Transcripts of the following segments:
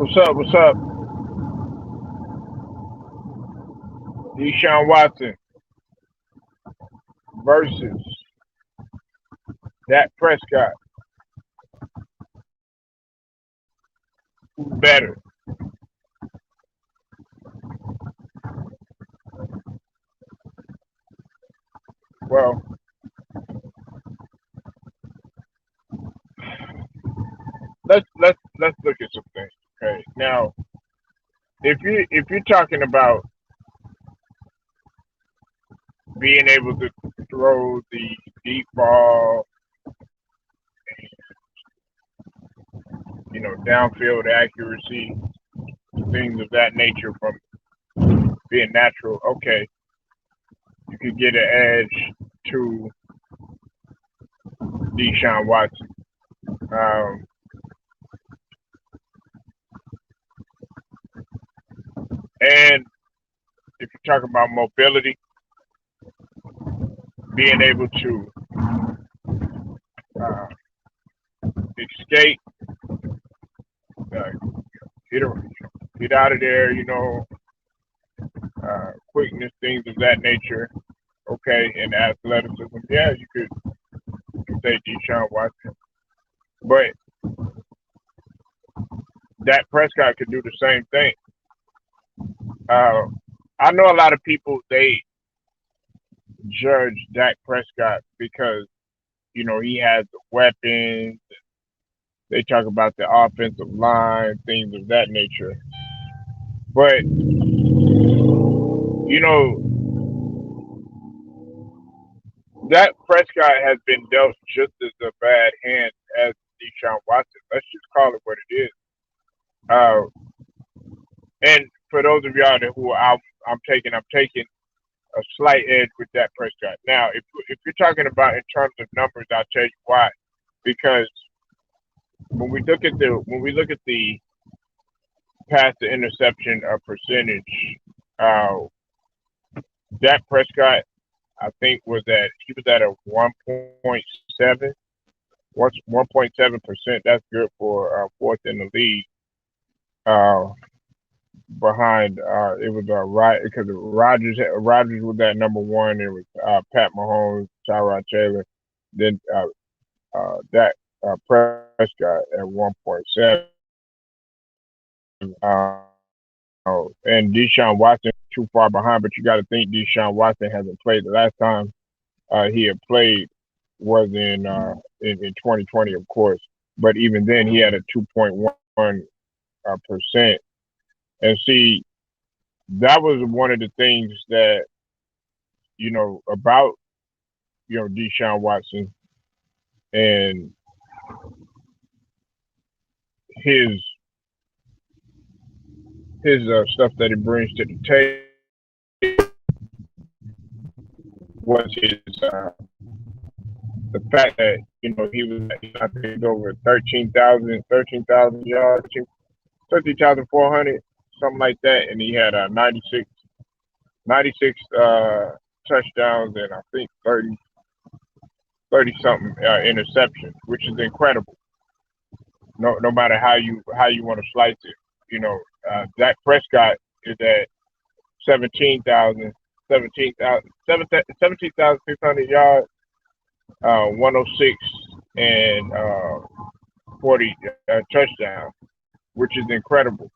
What's up? What's up? Deshaun Watson versus Dak Prescott. Who's better? Well, let's look at some things. Okay. Now, if you're talking about being able to throw the deep ball, downfield accuracy, things of that nature from being natural, okay, you could get an edge to Deshaun Watson. Um, and if you're talking about mobility, being able to uh, escape, uh, get, get out of there, quickness, things of that nature, okay, and athleticism, yeah, you could say Deshaun Watson. But Dak Prescott could do the same thing. Uh, I know a lot of people, they judge Dak Prescott because, he has the weapons. They talk about the offensive line, things of that nature. But, you know, Dak Prescott has been dealt just as a bad hand as Deshaun Watson. Let's just call it what it is. Uh, and for those of y'all who I'm taking a slight edge with Dak Prescott. Now, if you're talking about in terms of numbers, I'll tell you why. Because when we look at the pass to interception percentage, uh, Dak Prescott, I think he was at a 1.7, 1.7%. That's good for fourth in the league. Uh, behind it was right because Rogers was at number one. It was Pat Mahomes, Tyrod Taylor, then that Prescott at 1.7. And Deshaun Watson too far behind, but you got to think Deshaun Watson hasn't played. The last time he had played was in 2020, of course. But even then, he had a 2.1 percent. And see, that was one of the things that about Deshaun Watson and his his stuff that he brings to the table was the fact that he was I think over 13,000 yards, 13,400, something like that, and he had 96 touchdowns and I think 30 something interceptions, which is incredible. No matter how you want to slice it, Dak Prescott is at 17,000, 17,600 yards, 106 and 40 touchdowns, which is incredible.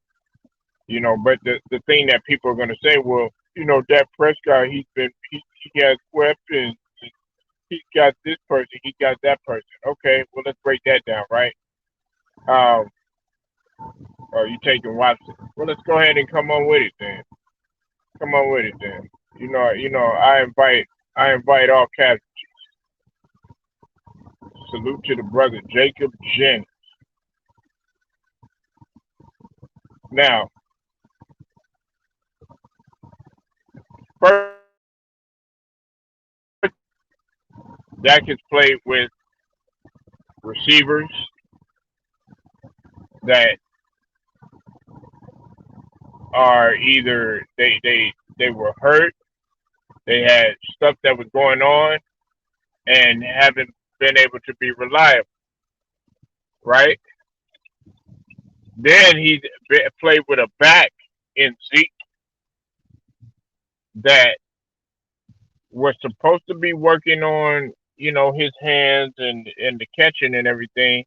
But the thing that people are going to say, well, Dak Prescott, he has weapons. He got this person, he got that person. Okay, well let's break that down, right? Um, or you taking Watson? Well, let's go ahead and come on with it then. Come on with it then. I invite all cats. Salute to the brother Jacob Jen. Now, first, Dak has played with receivers that are either they were hurt, they had stuff that was going on, and haven't been able to be reliable, right? Then he played with a back in Zeke that was supposed to be working on, his hands and the catching and everything.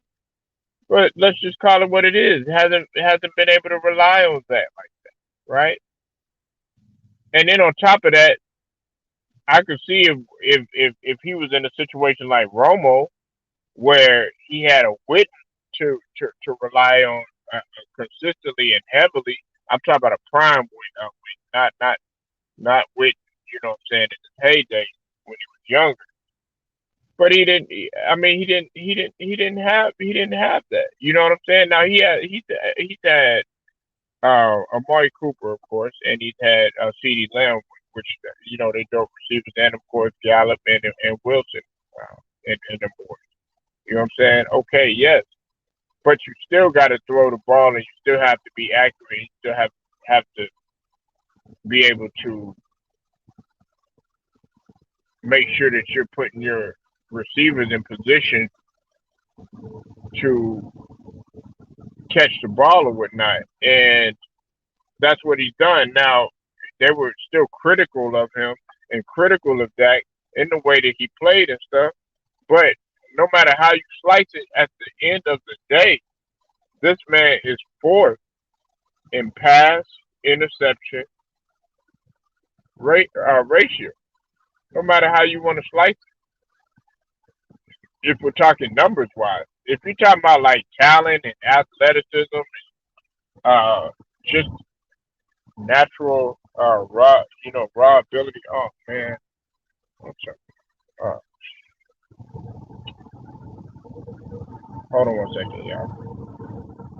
But let's just call it what it is. Hasn't been able to rely on that, like, right? And then on top of that, I could see if he was in a situation like Romo, where he had a wit to rely on consistently and heavily. I'm talking about a prime wit, not wit. You know what I'm saying? In his heyday when he was younger. But he didn't. I mean, he didn't have that. You know what I'm saying? Now he's had Amari Cooper, of course, and he's had CeeDee Lamb, which they dope receivers, and of course Gallup and Wilson, and them boys. You know what I'm saying? Okay, yes, but you still got to throw the ball, and you still have to be accurate. You still have to be able to make sure that you're putting your receivers in position to catch the ball or whatnot, and that's what he's done. Now they were still critical of him and critical of Dak in the way that he played and stuff, but no matter how you slice it, at the end of the day, this man is fourth in pass interception ratio. No matter how you want to slice it, if we're talking numbers wise, if you're talking about like talent and athleticism, just natural raw ability. Oh man, I'm sorry. Uh, Hold on 1 second, y'all.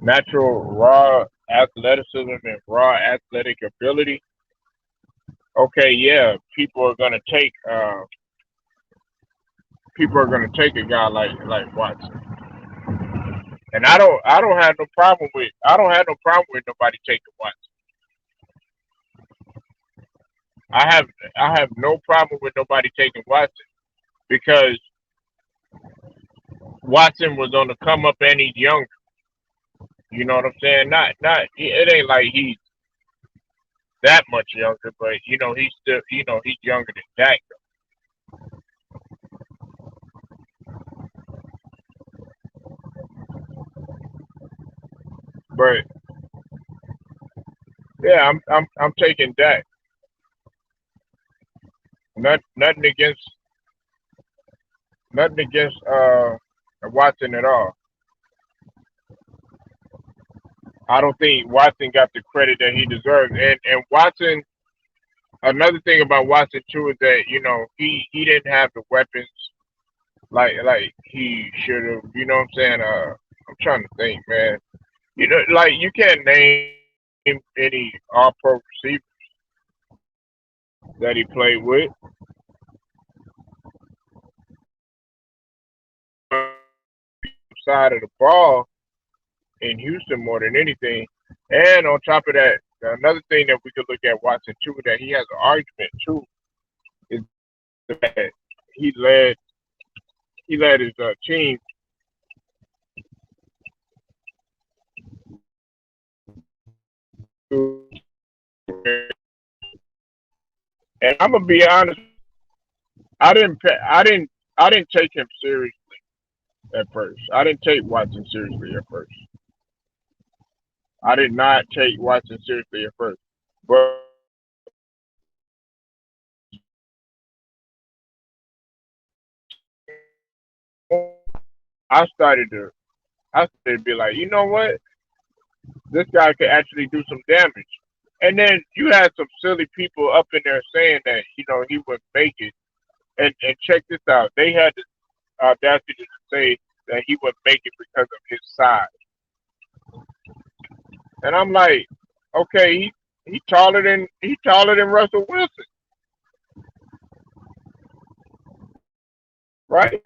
Natural raw athleticism and raw athletic ability. Okay, yeah, people are gonna take a guy like Watson. And I don't have no problem with nobody taking Watson. I have I have no problem with nobody taking Watson because Watson was on the come up and he's younger. You know what I'm saying? Not it ain't like he's that much younger, but he's still he's younger than Dak. But yeah, I'm taking Dak. Nothing against Watson at all. I don't think Watson got the credit that he deserves. And Watson, another thing about Watson too is that he didn't have the weapons like he should have. You know what I'm saying? I'm trying to think, man. Like you can't name any All Pro receiver that he played with. Side of the ball in Houston more than anything. And on top of that, another thing that we could look at Watson too that he has an argument too is that he led he led his team to, and I'm gonna be honest, I didn't I didn't take him seriously at first. I didn't take Watson seriously at first. I did not take Watson seriously at first, but I started to I started to be like, you know what, this guy could actually do some damage. And then you had some silly people up in there saying that he would make it. And check this out, they had the audacity to say that he would make it because of his size. And I'm like, okay, he taller than Russell Wilson, right?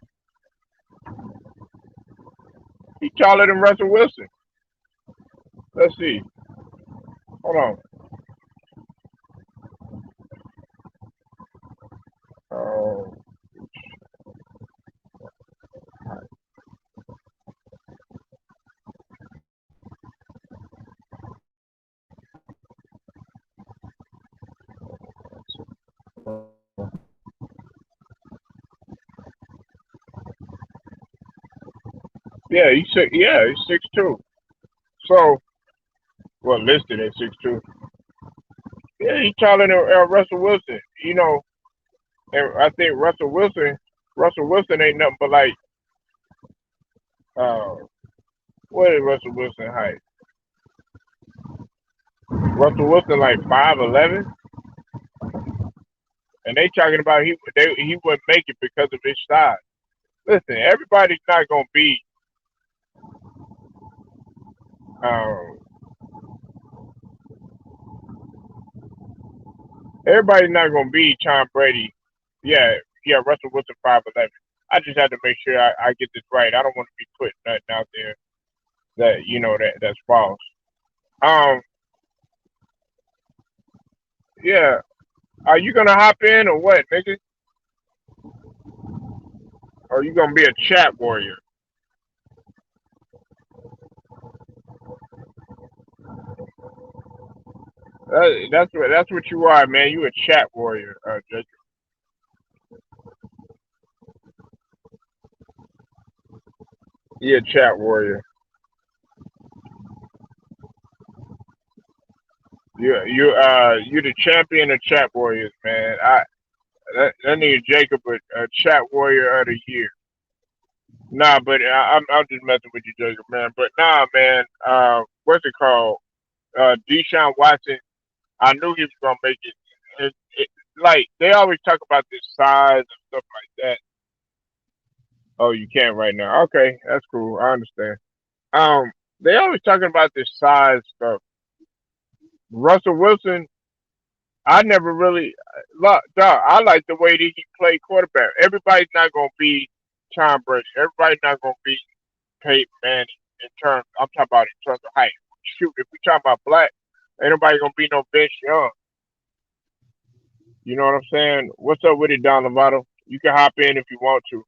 He taller than Russell Wilson. Let's see. Hold on. Oh, Yeah, he's 6'2". So, well, listed at 6'2". Yeah, he's taller than Russell Wilson. And I think Russell Wilson ain't nothing but like, uh, what is Russell Wilson height? Russell Wilson like 5'11", and they talking about he wouldn't make it because of his size. Listen, um, everybody's not gonna be Tom Brady. Yeah, yeah, Russell Wilson 5'11". I just had to make sure I get this right. I don't want to be putting nothing out there that that's false. Um, yeah. Are you gonna hop in or what, nigga? Or are you gonna be a chat warrior? That's what you are, man. You a chat warrior, Jacob. You a chat warrior. You the champion of chat warriors, man. That nigga Jacob a chat warrior of the year. Nah, but I'm just messing with you, Jacob, man. But nah, man. What's it called? Deshaun Watson. I knew he was gonna make it. Like they always talk about this size and stuff like that. Oh, you can't right now. Okay, that's cool. I understand. Um, they always talking about this size stuff. Russell Wilson, I never really, dog, I like the way that he played quarterback. Everybody's not gonna be Tom Brady. Everybody's not gonna be Peyton Manning in terms. I'm talking about in terms of height. Shoot, if we talking about black, ain't nobody gonna be no Vince Young. You know what I'm saying? What's up with it, Don Lovato? You can hop in if you want to.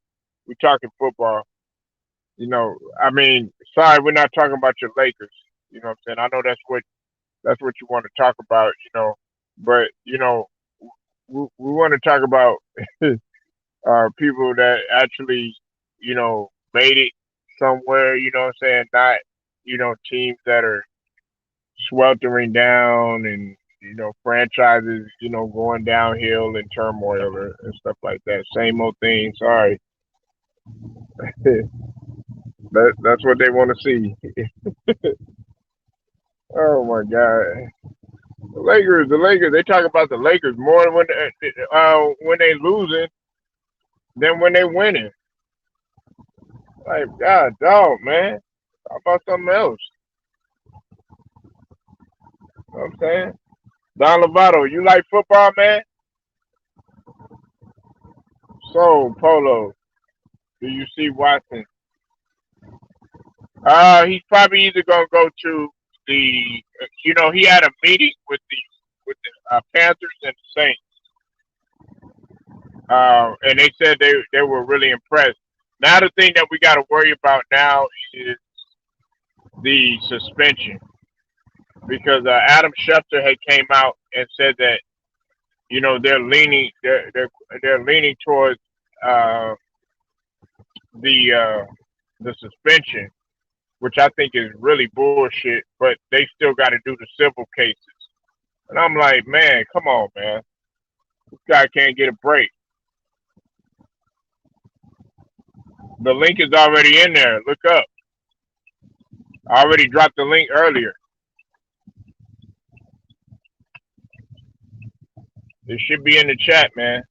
We talking football. I mean, sorry, we're not talking about your Lakers. You know what I'm saying? I know that's what you want to talk about. But we want to talk about people that actually made it somewhere. You know what I'm saying? Not teams that are sweltering down and franchises going downhill in turmoil and stuff like that. Same old thing. Sorry, that's what they want to see. Oh my God. The Lakers. They talk about the Lakers more when they losing than when they winning. Like God, dog, man. How about something else? You know what I'm saying? Don Lovato, you like football, man? So Polo, do you see Watson? He's probably either gonna go to the. He had a meeting with the Panthers and the Saints, and they said they were really impressed. Now the thing that we got to worry about now is the suspension because Adam Schefter had came out and said that they're leaning towards uh, the the suspension, which I think is really bullshit. But they still got to do the civil cases, and I'm like, man, come on, man, this guy can't get a break. The link is already in there. Look up. I already dropped the link earlier. It should be in the chat, man.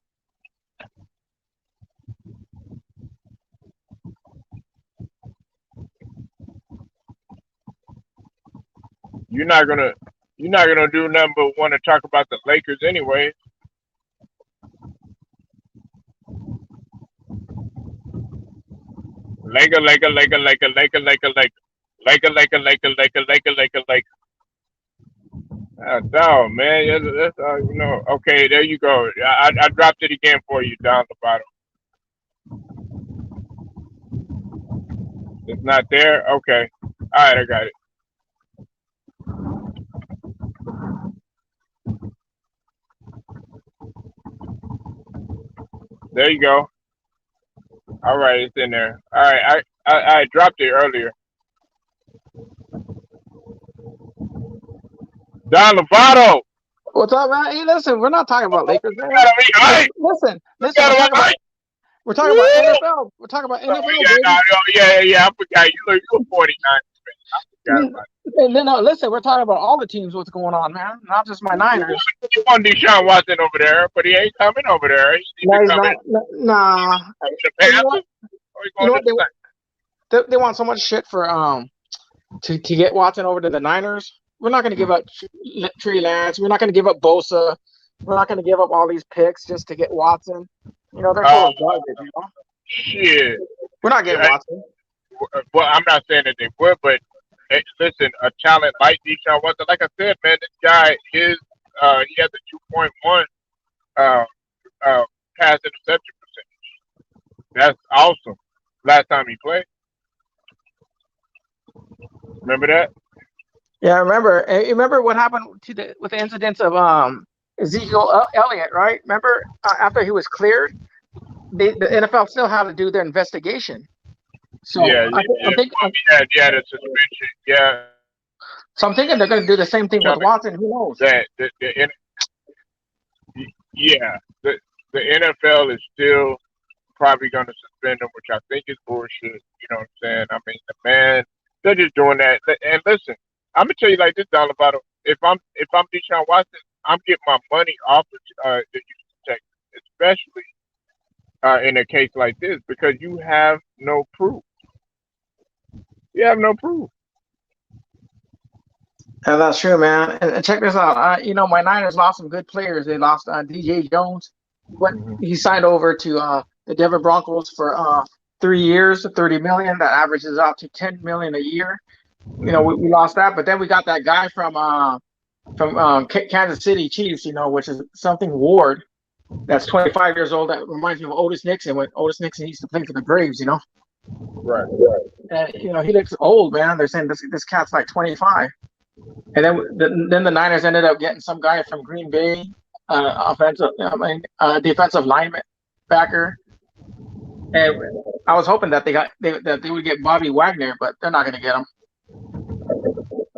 You're not gonna you're not gonna do nothing but want to talk about the Lakers anyway. Laker, Laker, Laker, Laker, Laker, Laker, Laker, Laker, Laker, Laker, Laker, Laker, Laker, Laker. Dog, man, that's Okay, there you go. I dropped it again for you down the bottom. It's not there. Okay, all right, I got it. There you go. All right, it's in there. All right, I dropped it earlier. Don Lovato. What's up, man? Hey, listen, we're not talking about Lakers, man. Gotta be hype. Listen, Gotta be hype. we're talking about NFL. We're talking about Oh, NFL, yeah, baby. yeah. I forgot. You a 49 fan. I forgot about And then, listen, we're talking about all the teams. What's going on, man? Not just my Niners. it. You want Deshaun Watson over there, but he ain't coming over there. He No, be he's coming not. Nah. to the You know Panthers. what? Or he You know going to what? the Saints. They want so much shit for to get Watson over to the Niners. We're not going to give up Trey Lance. We're not going to give up Bosa. We're not going to give up all these picks just to get Watson. You know, they're full of garbage. You know, Shit. we're not getting Watson. Well, I'm not saying that they would, but listen, a talent like Deshaun Watson, like I said, man, this guy is he has a 2.1 uh, pass interception percentage. That's awesome. Last time he played, remember that? Yeah, I remember. You remember what happened with the incidents of Ezekiel Elliott, right? Remember after he was cleared, the NFL still had to do their investigation. So Yeah, I'm thinking. yeah, the suspension. Yeah, So I'm thinking they're going to do the same thing with Watson. Who knows? that yeah, the NFL is still probably going to suspend him, which I think is bullshit. You know what I'm saying? I mean, the man, they're just doing that. And listen, I'm gonna tell you like this, Dollar Bottle. If I'm Deshaun Watson, I'm getting my money off of the Houston Texans, especially in a case like this, because you have no proof. You have no proof. Yeah, that's true, man. And check this out. You know, my Niners lost some good players. They lost DJ Jones. He signed over to the Denver Broncos for 3 years, 30 million. That averages out to 10 million a year. You know, we lost that, but then we got that guy from Kansas City Chiefs. You know, which is something Ward. That's 25 years old. That reminds me of Otis Nixon when Otis Nixon used to play for the Braves. You know, Right. and you know he looks old, man. They're saying this cat's like 25. And then the Niners ended up getting some guy from Green Bay, defensive lineman backer. And I was hoping that that they would get Bobby Wagner, but they're not going to get him.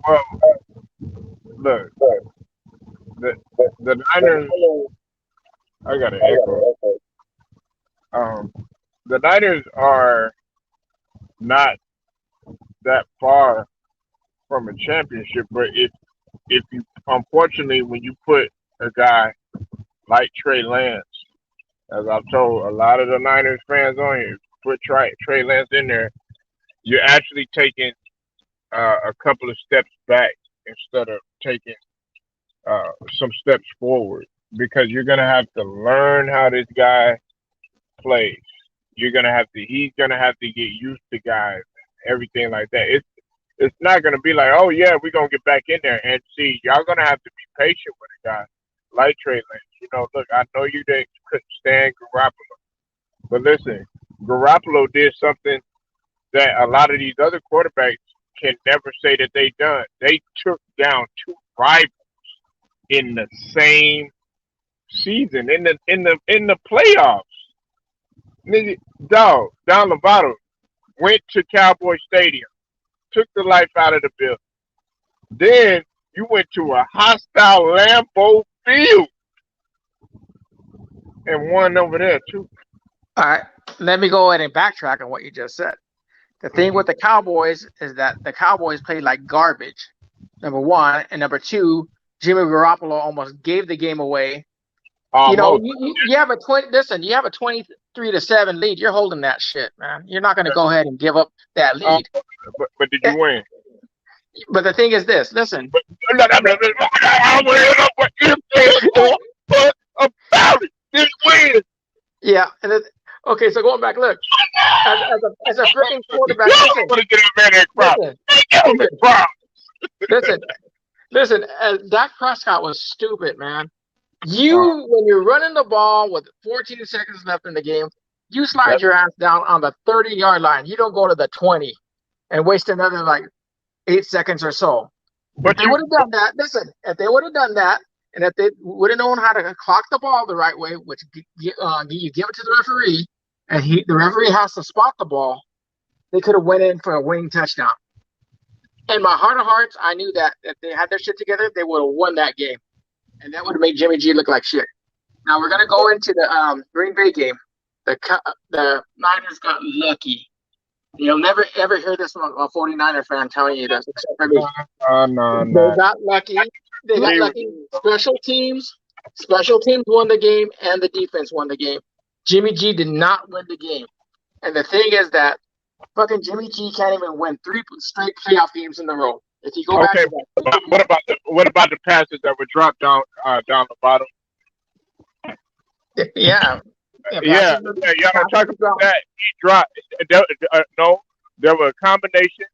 Well, look, the Niners. I got an echo. The Niners are not that far from a championship, but if you unfortunately when you put a guy like Trey Lance, as I've told a lot of the Niners fans on here, put Trey Lance in there, you're actually taking a couple of steps back instead of taking some steps forward because you're gonna have to learn how this guy plays. He's gonna have to get used to guys, everything like that. It's not gonna be like, oh yeah, we're gonna get back in there and see. Y'all gonna have to be patient with a guy like Trey Lance. You know, look, I know you couldn't stand Garoppolo, but listen, Garoppolo did something that a lot of these other quarterbacks can never say that they done. They took down two rivals in the same season in the playoffs. Nigga, dog, Don Lovato went to Cowboy Stadium, took the life out of the building. Then you went to a hostile Lambeau Field and won over there too. All right, let me go ahead and backtrack on what you just said. The thing with the Cowboys is that the Cowboys played like garbage, number one, and number two, Jimmy Garoppolo almost gave the game away. Almost. You know, you have a 23-7 lead. You're holding that shit, man. You're not going to go ahead and give up that lead. But did you win? But the thing is this. Listen. I win, but if they about it, didn't win. Yeah. Okay, so going back, look. As a freaking quarterback, listen. Dak Prescott was stupid, man. When you're running the ball with 14 seconds left in the game, you slide your ass down on the 30-yard line. You don't go to the 20 and waste another like 8 seconds or so. But they would have done that. Listen, if they would have done that, and if they would have known how to clock the ball the right way, which you give it to the referee, and the referee has to spot the ball, they could have went in for a winning touchdown. In my heart of hearts, I knew that if they had their shit together, they would have won that game, and that would have made Jimmy G look like shit. Now we're gonna go into the Green Bay game. The Niners got lucky. You'll never ever hear this from a 49er fan telling you this, except for me. No. They got lucky. They got lucky. Special teams won the game, and the defense won the game. Jimmy G did not win the game. And the thing is that fucking Jimmy G can't even win 3 straight playoff games in a row. If you go back to that. What about the passes that were dropped down the bottom? Yeah. Y'all don't talk about that. He dropped. No, there were a combination.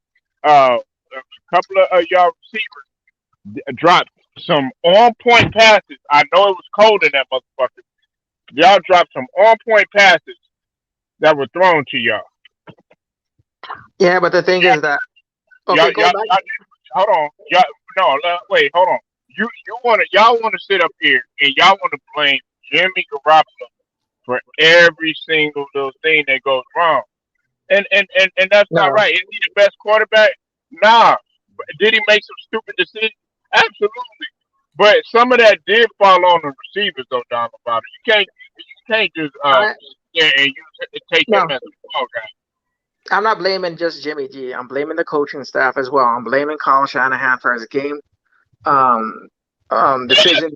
A couple of y'all receivers dropped some on-point passes. I know it was cold in that motherfucker. Y'all dropped some on-point passes that were thrown to y'all. Yeah, but the thing is that hold on. Wait, hold on. Y'all wanna sit up here and y'all wanna blame Jimmy Garoppolo for every single little thing that goes wrong. And that's not right. Is he the best quarterback? Nah. Did he make some stupid decisions? Absolutely. But some of that did fall on the receivers though, down the bottom. You can't just and you take him as a ball guy. I'm not blaming just Jimmy G. I'm blaming the coaching staff as well. I'm blaming Kyle Shanahan for his game decision.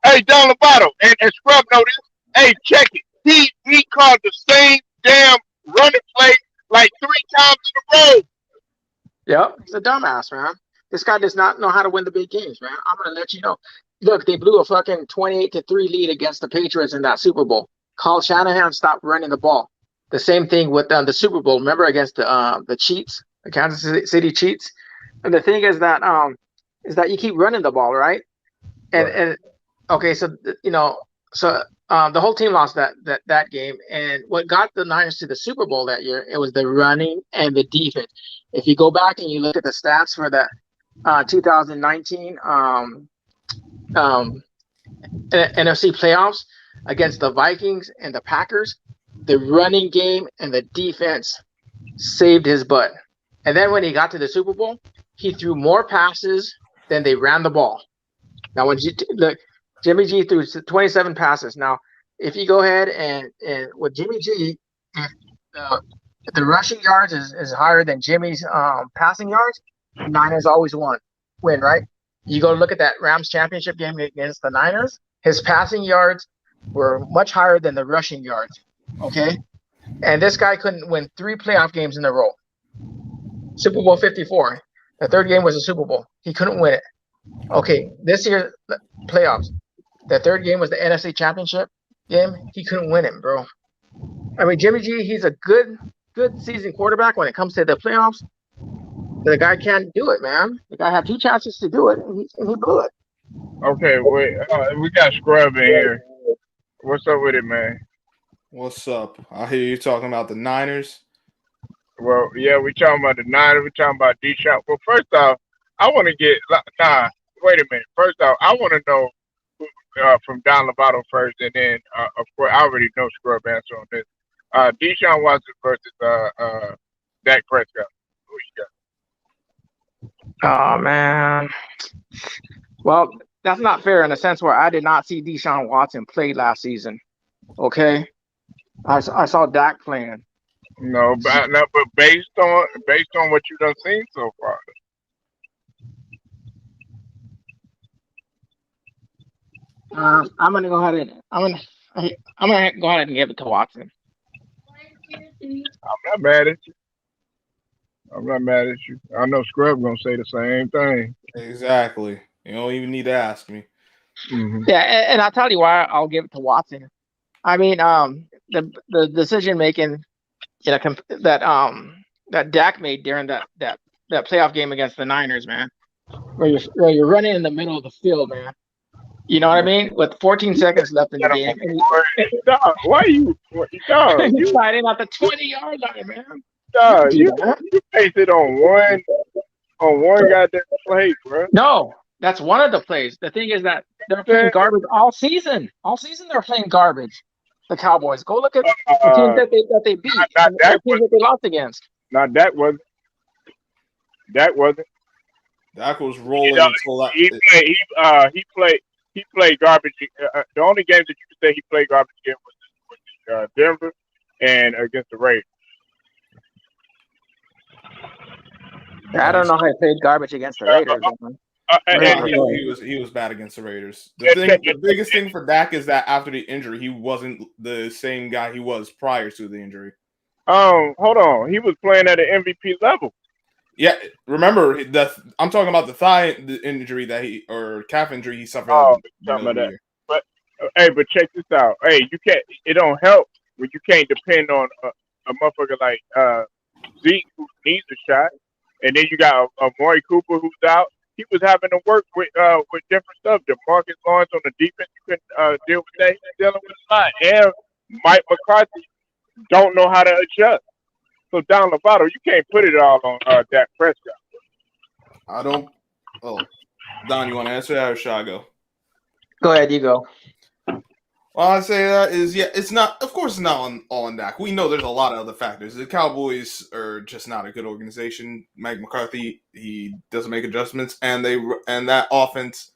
Hey, down the bottom, and Scrub noticed. Hey, check it. He called the same damn running play like 3 times in a row. Yep, he's a dumbass, man. This guy does not know how to win the big games, man. I'm gonna let you know. Look, they blew a fucking 28-3 lead against the Patriots in that Super Bowl. Kyle Shanahan stopped running the ball. The same thing with the Super Bowl. Remember against the Chiefs, the Kansas City Chiefs. And the thing is that you keep running the ball, right? And okay, so the whole team lost that game. And what got the Niners to the Super Bowl that year, it was the running and the defense. If you go back and you look at the stats for that 2019 NFC playoffs against the Vikings and the Packers, the running game and the defense saved his butt. And then when he got to the Super Bowl, he threw more passes than they ran the ball. Now, Jimmy G threw 27 passes. Now, if you go ahead and with Jimmy G, if the rushing yards is higher than Jimmy's passing yards, Niners always win, right? You go look at that Rams championship game against the Niners, his passing yards were much higher than the rushing yards, okay? And this guy couldn't win 3 playoff games in a row. Super Bowl 54. The third game was a Super Bowl. He couldn't win it. Okay, this year, playoffs. The third game was the NFC championship game. He couldn't win it, bro. I mean, Jimmy G, he's a good seasoned quarterback when it comes to the playoffs. The guy can't do it, man. The guy had 2 chances to do it, and he blew it. Okay, wait. We got Scrub in here. What's up with it, man? What's up? I hear you talking about the Niners. Well, yeah, we talking about the Niners. We talking about Deshaun. Well, first off, I want to get wait a minute. First off, I want to know from down the bottom first, and then of course I already know Scrub answer on this. Deshaun Watson versus Dak Prescott. Who you got? Oh man. Well, that's not fair in the sense where I did not see Deshaun Watson play last season. Okay, I saw Dak playing. No, but based on what you done seen so far. I'm gonna go ahead and give it to Watson. I'm not mad at you. I know Scrub gonna say the same thing. Exactly. You don't even need to ask me. Mm-hmm. Yeah, and I'll tell you why I'll give it to Watson. I mean, the decision making, that Dak made during that playoff game against the Niners, man, where you're running in the middle of the field, man. You know what I mean? With 14 seconds left in the game. Why you sliding at the 20-yard line, man? You placed it on one goddamn play, bro. No, that's one of the plays. The thing is that they're playing garbage all season. All season they're playing garbage. The Cowboys. Go look at the teams that they beat and the teams that they lost against. Not that wasn't. That wasn't. Dak was rolling until that. He played garbage. The only games that you could say he played garbage in was Denver and against the Raiders. I don't know how he played garbage against the Raiders. He was bad against the Raiders. The biggest thing for Dak is that after the injury, he wasn't the same guy he was prior to the injury. Hold on. He was playing at an MVP level. Yeah, remember I'm talking about the injury or calf injury he suffered. Something like that. But but check this out. Hey, you can't. It don't help when you can't depend on a motherfucker like Zeke who needs a shot, and then you got Amari Cooper who's out. He was having to work with different stuff. DeMarcus Lawrence on the defense, you couldn't deal with that. He's dealing with a lot, and Mike McCarthy don't know how to adjust. So Don Lovato, you can't put it all on Dak Prescott. I don't. Oh, Don, you want to answer that or should I go? Go ahead, you go. Well, I say that is it's not. Of course, it's not all on Dak. We know there's a lot of other factors. The Cowboys are just not a good organization. Mike McCarthy, he doesn't make adjustments, and that offense.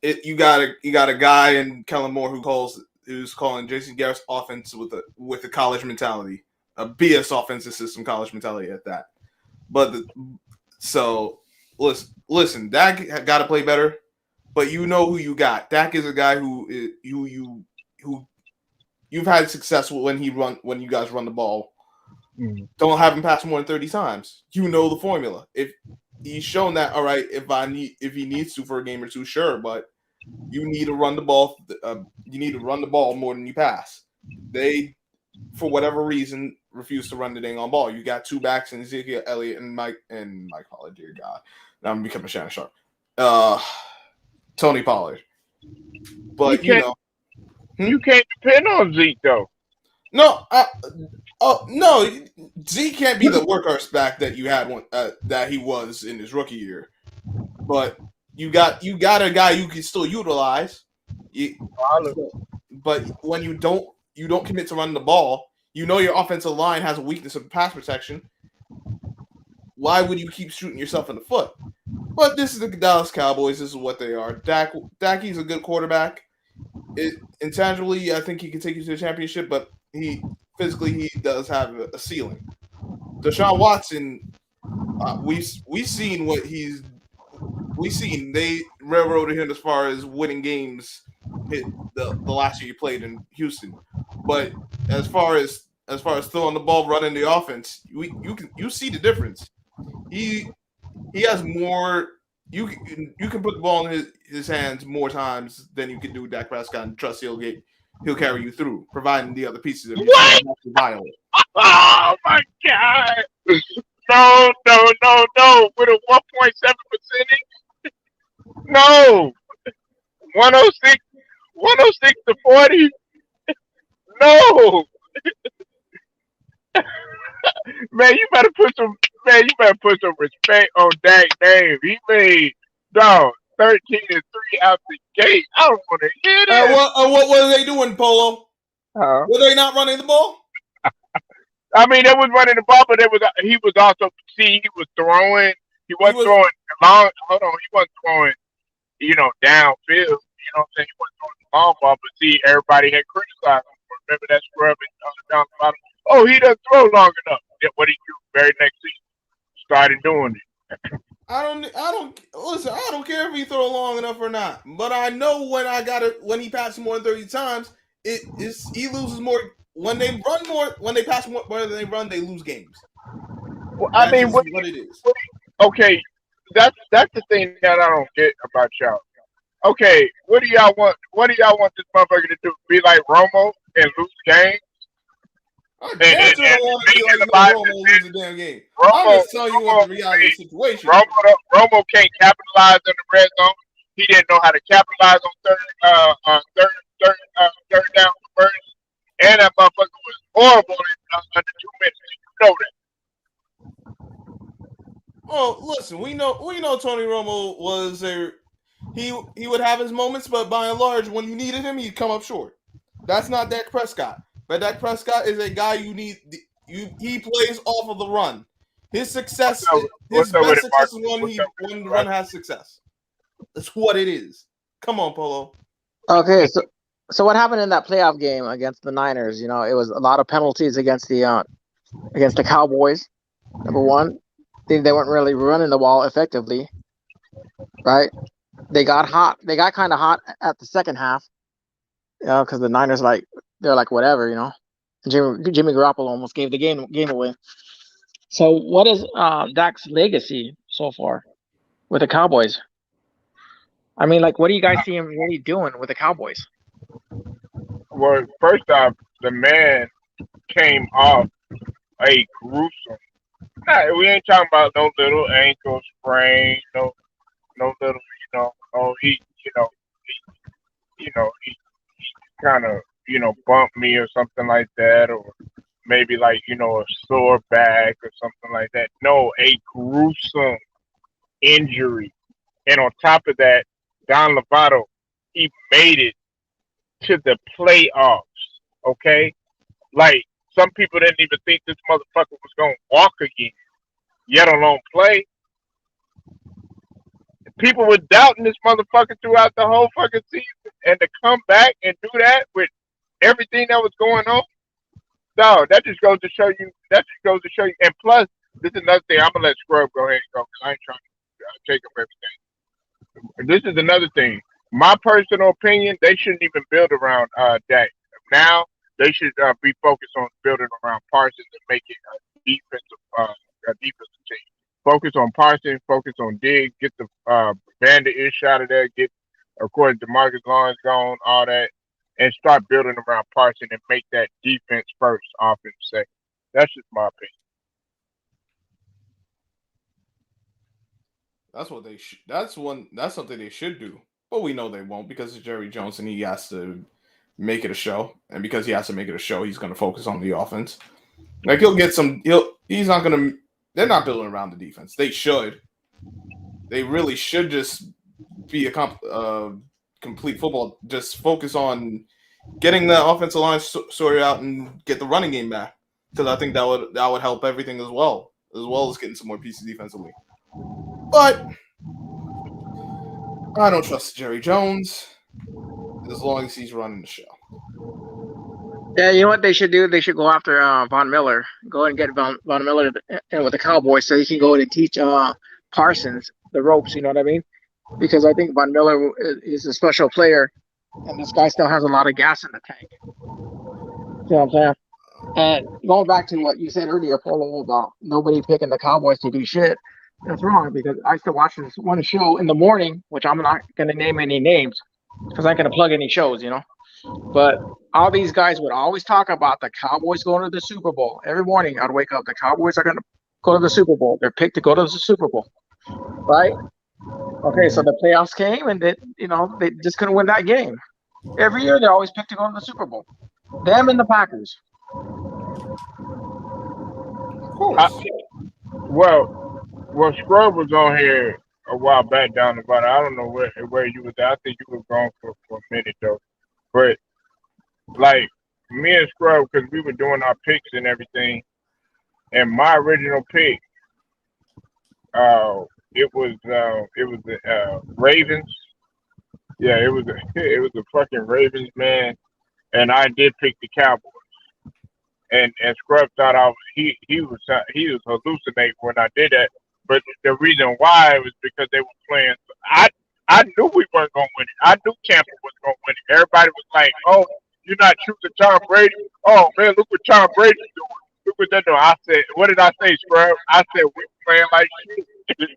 You got a guy in Kellen Moore who's calling Jason Garrett's offense with a college mentality. A BS offensive system, college mentality at that. But so listen, Dak got to play better. But you know who you got. Dak is a guy who you've had success when you guys run the ball. Mm-hmm. Don't have him pass more than 30 times. You know the formula. If he's shown that, all right. If he needs to for a game or two, sure. But you need to run the ball. You need to run the ball more than you pass. They, for whatever reason, refuse to run the dang on ball. You got two backs in Ezekiel Elliott and Mike Pollard. Dear God, now I'm becoming Shannon Sharp. Tony Pollard. But you can't depend on Zeke though. No, no. Zeke can't be the workhorse back that you had that he was in his rookie year. But you got a guy you can still utilize. But when you don't commit to running the ball. You know your offensive line has a weakness of pass protection. Why would you keep shooting yourself in the foot? But this is the Dallas Cowboys. This is what they are. He's a good quarterback. Intangibly, I think he can take you to the championship, but he does have a ceiling. Deshaun Watson, we've seen what he's. We've seen they railroaded him as far as winning games. The last year he played in Houston, but as far as throwing the ball, running the offense, you see the difference. He has more. You can put the ball in his hands more times than you can do with Dak Prescott and trust he'll carry you through, providing the other pieces of your team are violent. Oh my God! No! With a 1.7 percentage? No. 106 to 40? No. Man, you better put some respect on Dak's name. He made 13 and 3 out the gate. I don't want to hear that. What were they doing, Polo? Were they not running the ball? I mean, they was running the ball, but he was also he was throwing. He wasn't throwing long. Hold on, he wasn't throwing. Downfield. You know what I'm saying? He wasn't throwing the long ball, but see, everybody had criticized him. Remember that scrub down the bottom? Oh, he doesn't throw long enough. What he do very next season? Started doing it. I don't care if he throw long enough or not. But I know when he passes more than 30 times, he loses more. When they run more, when they pass more than they run, they lose games. Well, I mean, what it is. Okay, that's the thing that I don't get about y'all. Okay, what do y'all want? What do y'all want this motherfucker to do? Be like Romo and lose games? I don't want to be like Romo and lose a damn game. I'm just telling you what the reality of the situation. Romo can't capitalize in the red zone. He didn't know how to capitalize on third down conversion. And that motherfucker was horrible under 2 minutes. You know that. Well, listen, we know Tony Romo was he would have his moments, but by and large, when you needed him, he'd come up short. That's not Dak Prescott. But Dak Prescott is a guy you need. He plays off of the run. His success, his best success is when the run has success. That's what it is. Come on, Polo. Okay, so what happened in that playoff game against the Niners? You know, it was a lot of penalties against the Cowboys. Number one, they weren't really running the ball effectively, right? They got hot. They got kind of hot at the second half, because the Niners they're like whatever, you know. Jimmy Garoppolo almost gave the game away. So what is Dak's legacy so far with the Cowboys? I mean, like, what do you guys see him really doing with the Cowboys? Well, first off, the man came off a gruesome. We ain't talking about no little ankle sprain, no little, he, he kind of, bumped me or something like that, or maybe like, a sore back or something like that. No, a gruesome injury. And on top of that, Don Lovato, he made it to the playoffs. Okay? Like, some people didn't even think this motherfucker was going to walk again, yet alone play. People were doubting this motherfucker throughout the whole fucking season. And to come back and do that with everything that was going on, no, that just goes to show you. And plus, this is another thing. I'm going to let Scrub go ahead and go because I ain't trying to take up everything. This is another thing. My personal opinion, they shouldn't even build around Dak. Now, they should be focused on building around Parsons and make it a defensive team. Focus on Parsons, focus on Diggs, get the Vander-Ish out of there, get, of course, DeMarcus Lawrence gone, all that, and start building around Parsons and make that defense first, offense second. That's just my opinion. That's what they should. That's something they should do. But we know they won't because it's Jerry Jones and he has to make it a show. And because he has to make it a show, he's going to focus on the offense. Like he'll get some. He's not going to. They're not building around the defense. They should. They really should just be a complete football. Just focus on getting the offensive line sorted out and get the running game back. Because I think that would help everything as well as getting some more pieces defensively. But I don't trust Jerry Jones as long as he's running the show. Yeah, you know what they should do? They should go after Von Miller. Go and get Von Miller in with the Cowboys so he can go in and teach Parsons the ropes, you know what I mean? Because I think Von Miller is a special player, and this guy still has a lot of gas in the tank. You know what I'm saying? And going back to what you said earlier, Polo, about nobody picking the Cowboys to do shit, that's wrong because I still watch this one show in the morning, which I'm not going to name any names because I ain't going to plug any shows, you know? But all these guys would always talk about the Cowboys going to the Super Bowl. Every morning I'd wake up, the Cowboys are going to go to the Super Bowl. They're picked to go to the Super Bowl, right? Okay, so the playoffs came and they just couldn't win that game. Every year they're always picked to go to the Super Bowl. Them and the Packers. Of course. Well, Scrub was on here a while back down the bottom. I don't know where you was at. I think you were gone for a minute though. But like me and Scrub, because we were doing our picks and everything, and my original pick, it was the Ravens. Yeah, it was the fucking Ravens, man. And I did pick the Cowboys. And Scrub thought he was hallucinating when I did that. But the reason why was because they were playing. I knew we weren't gonna win it. I knew Tampa was gonna win it. Everybody was like, "Oh, you're not choosing Tom Brady. Oh man, look what Tom Brady's doing. Look what they're doing." I said, "What did I say, Scrub?" I said, "We're playing like shit.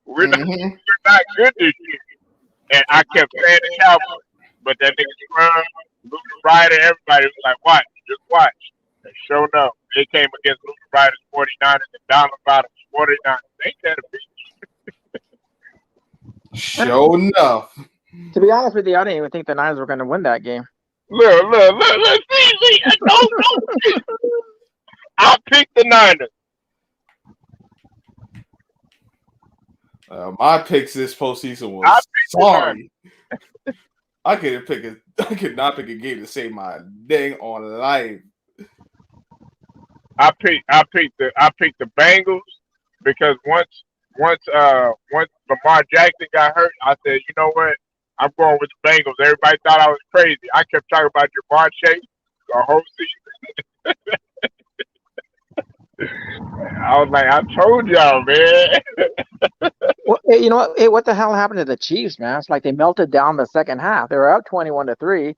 we're not good this year." And I kept saying the Cowboys, but that nigga Scrub, Luke Ryder, everybody was like, "Watch, just watch." And sure enough, they came against Luke Ryder's 49ers and Donald Bottom's 49ers. Ain't that a bitch? Sure enough. To be honest with you, I didn't even think the Niners were going to win that game. Look, see, don't. I picked the Niners. My picks this postseason was sorry. I could not pick a game to save my dang on life. I picked the Bengals because once Lamar Jackson got hurt, I said, you know what? I'm going with the Bengals. Everybody thought I was crazy. I kept talking about Jamar Chase the whole season. I was like, I told y'all, man. Well, you know what? Hey, what the hell happened to the Chiefs, man? It's like they melted down the second half. They were up 21-3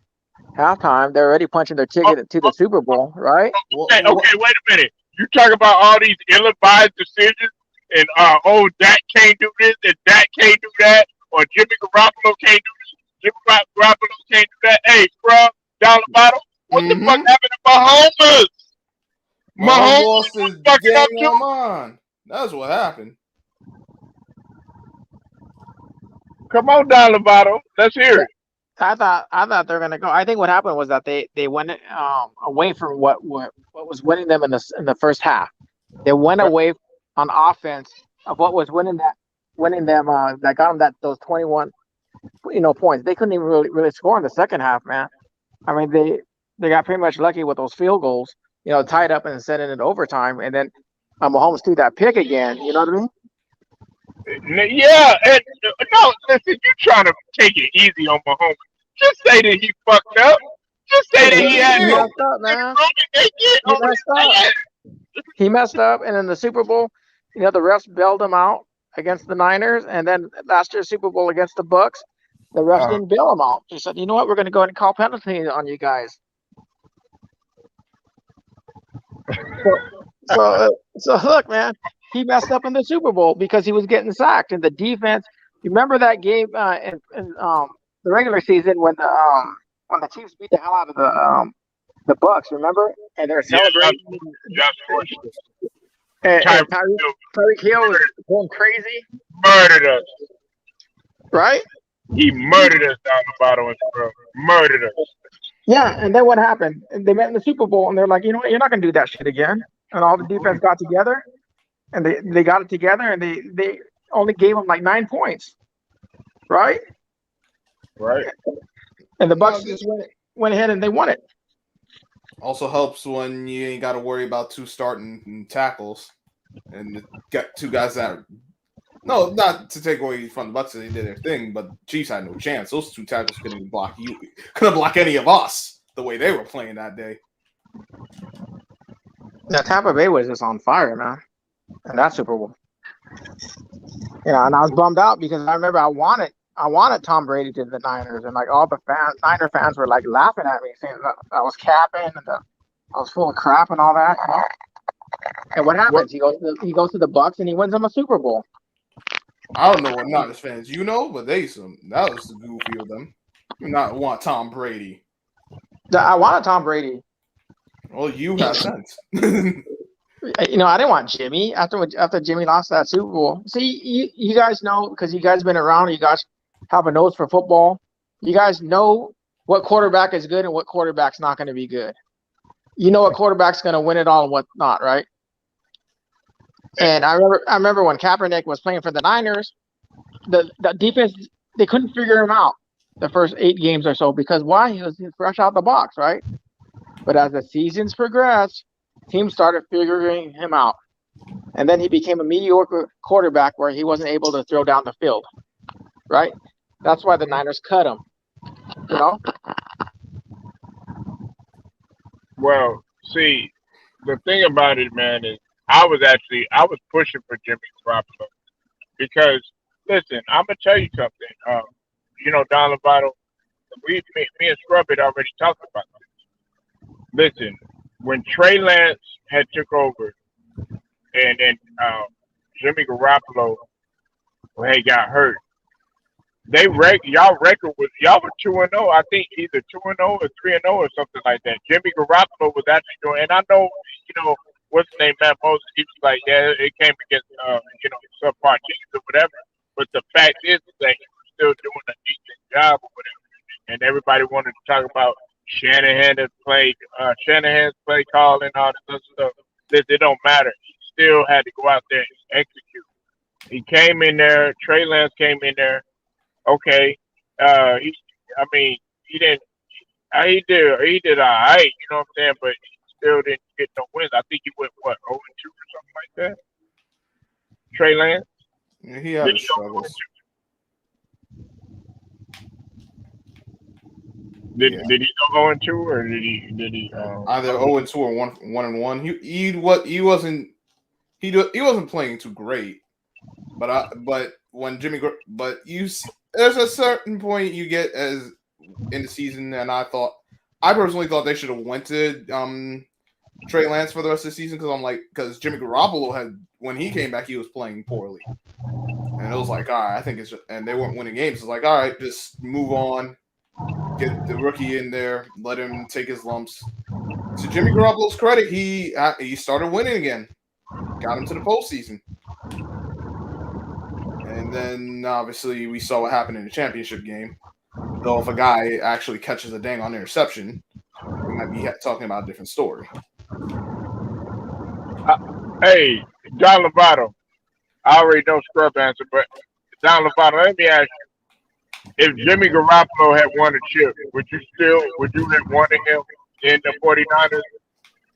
halftime. They're already punching their ticket to the Super Bowl, right? Okay, wait a minute. You talk about all these ill-advised decisions, and Dak can't do this, and Dak can't do that, or Jimmy Garoppolo can't do this, Jimmy Garoppolo can't do that. Hey, bro, down the bottom, what the fuck happened to Mahomes? Mahomes lost his dang mind. That's what happened. Come on, Don Lovato. Let's hear it. I thought they're gonna go. I think what happened was that they went away from what was winning them in the first half. They went away on offense of what was winning them that got them those 21 points. They couldn't even really score in the second half, man. I mean they got pretty much lucky with those field goals, tied up and sent it into overtime, and then Mahomes threw that pick again. You know what I mean? Yeah, and no, listen, you trying to take it easy on Mahomes. Just say that he fucked up. Just say that he had messed up, man. He messed up, and in the Super Bowl, the refs bailed him out against the Niners, and then last year's Super Bowl against the Bucks, the refs didn't bail him out. They said, you know what, we're going to go ahead and call penalty on you guys. So look, man. He messed up in the Super Bowl because he was getting sacked. And the defense, you remember that game in the regular season when the Chiefs beat the hell out of the Bucks, remember? And they're celebrating. And Tyreek Hill was going crazy. Murdered us. Right? He murdered us down the bottom of the road. Murdered us. Yeah, and then what happened? They met in the Super Bowl, and they're like, you know what? You're not going to do that shit again. And all the defense got together. And they got it together, and they only gave them like 9 points, right? Right. And the Bucks just went ahead and they won it. Also helps when you ain't got to worry about two starting tackles, and got two guys that. No, not to take away from the Bucks, they did their thing, but the Chiefs had no chance. Those two tackles couldn't block you, couldn't block any of us the way they were playing that day. Yeah, Tampa Bay was just on fire, man. And that Super Bowl, and I was bummed out because I remember I wanted Tom Brady to the Niners, and like all the Niner fans were like laughing at me, saying that I was capping and I was full of crap and all that. And what happens? He goes to the Bucks and he wins them a Super Bowl. I don't know what Niners fans but that was the goofy of them. You not want Tom Brady. I wanted Tom Brady. Well, you have sense. I didn't want Jimmy after Jimmy lost that Super Bowl. See, you guys know because you guys been around. You guys have a nose for football. You guys know what quarterback is good and what quarterback's not going to be good. You know what quarterback's going to win it all and what not, right? And I remember when Kaepernick was playing for the Niners, the defense, they couldn't figure him out the first 8 games or so because why? He was fresh out the box, right? But as the seasons progressed, teams started figuring him out. And then he became a mediocre quarterback where he wasn't able to throw down the field, right? That's why the Niners cut him, Well, see, the thing about it, man, is I was pushing for Jimmy Garoppolo because, listen, I'm gonna tell you something. Don Lovato, me and Scrub had already talked about this. Listen, when Trey Lance had took over, and then Jimmy Garoppolo had got hurt, y'all record was y'all were 2-0. I think either 2-0 or 3-0 or something like that. Jimmy Garoppolo was actually doing, and I know what's his name, Matt Moses. He was like, yeah, it came against subpar teams or whatever. But the fact is that he was still doing a decent job or whatever. And everybody wanted to talk about Shanahan's play call and all this other stuff. It don't matter. He still had to go out there and execute. He came in there. Trey Lance came in there. Okay, I mean, he didn't. He did all right. You know what I'm saying? But he still didn't get no wins. I think he went what 0-2 or something like that. Trey Lance. Yeah, he had his struggles. Did he go 0-2 or did he either 0-2 or 1-1? He wasn't playing too great. But when there's a certain point you get as in the season, and I personally thought they should have went to Trey Lance for the rest of the season because Jimmy Garoppolo when he came back he was playing poorly, and it was like, all right, I think and they weren't winning games. It's like, all right, just move on, get the rookie in there, let him take his lumps. To Jimmy Garoppolo's credit, he started winning again, got him to the postseason. And then, obviously, we saw what happened in the championship game. Though if a guy actually catches a dang on interception, we might be talking about a different story. Hey, John Lovato. I already know Scrub answer, but John Lovato, let me ask you. If Jimmy Garoppolo had won a chip, would you have wanted him in the 49ers?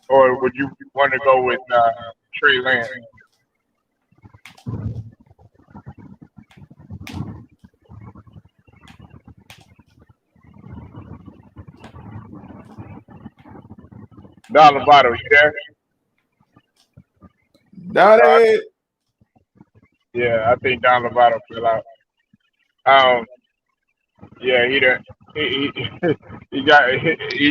Or would you want to go with Trey Lance? Don Lovato, you there? Got it. Yeah, I think Don Lovato fell out. Yeah, he's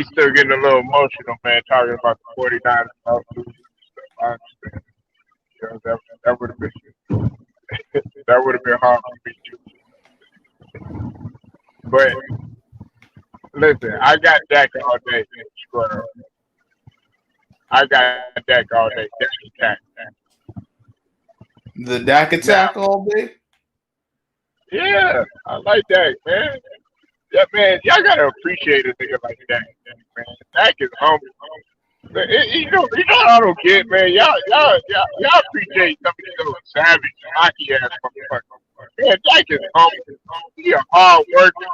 still getting a little emotional, man, talking about the 49ers about losing stuff. I understand. You know, that would have been that would have been hard for me too. But listen, I got Dak all day. I got Dak all day. Dak attack. The Dak attack all day? Yeah, I like Dak, man. Yeah, man, y'all gotta appreciate a nigga like Dak, man. Dak is humble. You know what I don't get, man. Y'all appreciate some of these little savage, hockey ass motherfuckers. Man, Dak is humble. He a hard worker.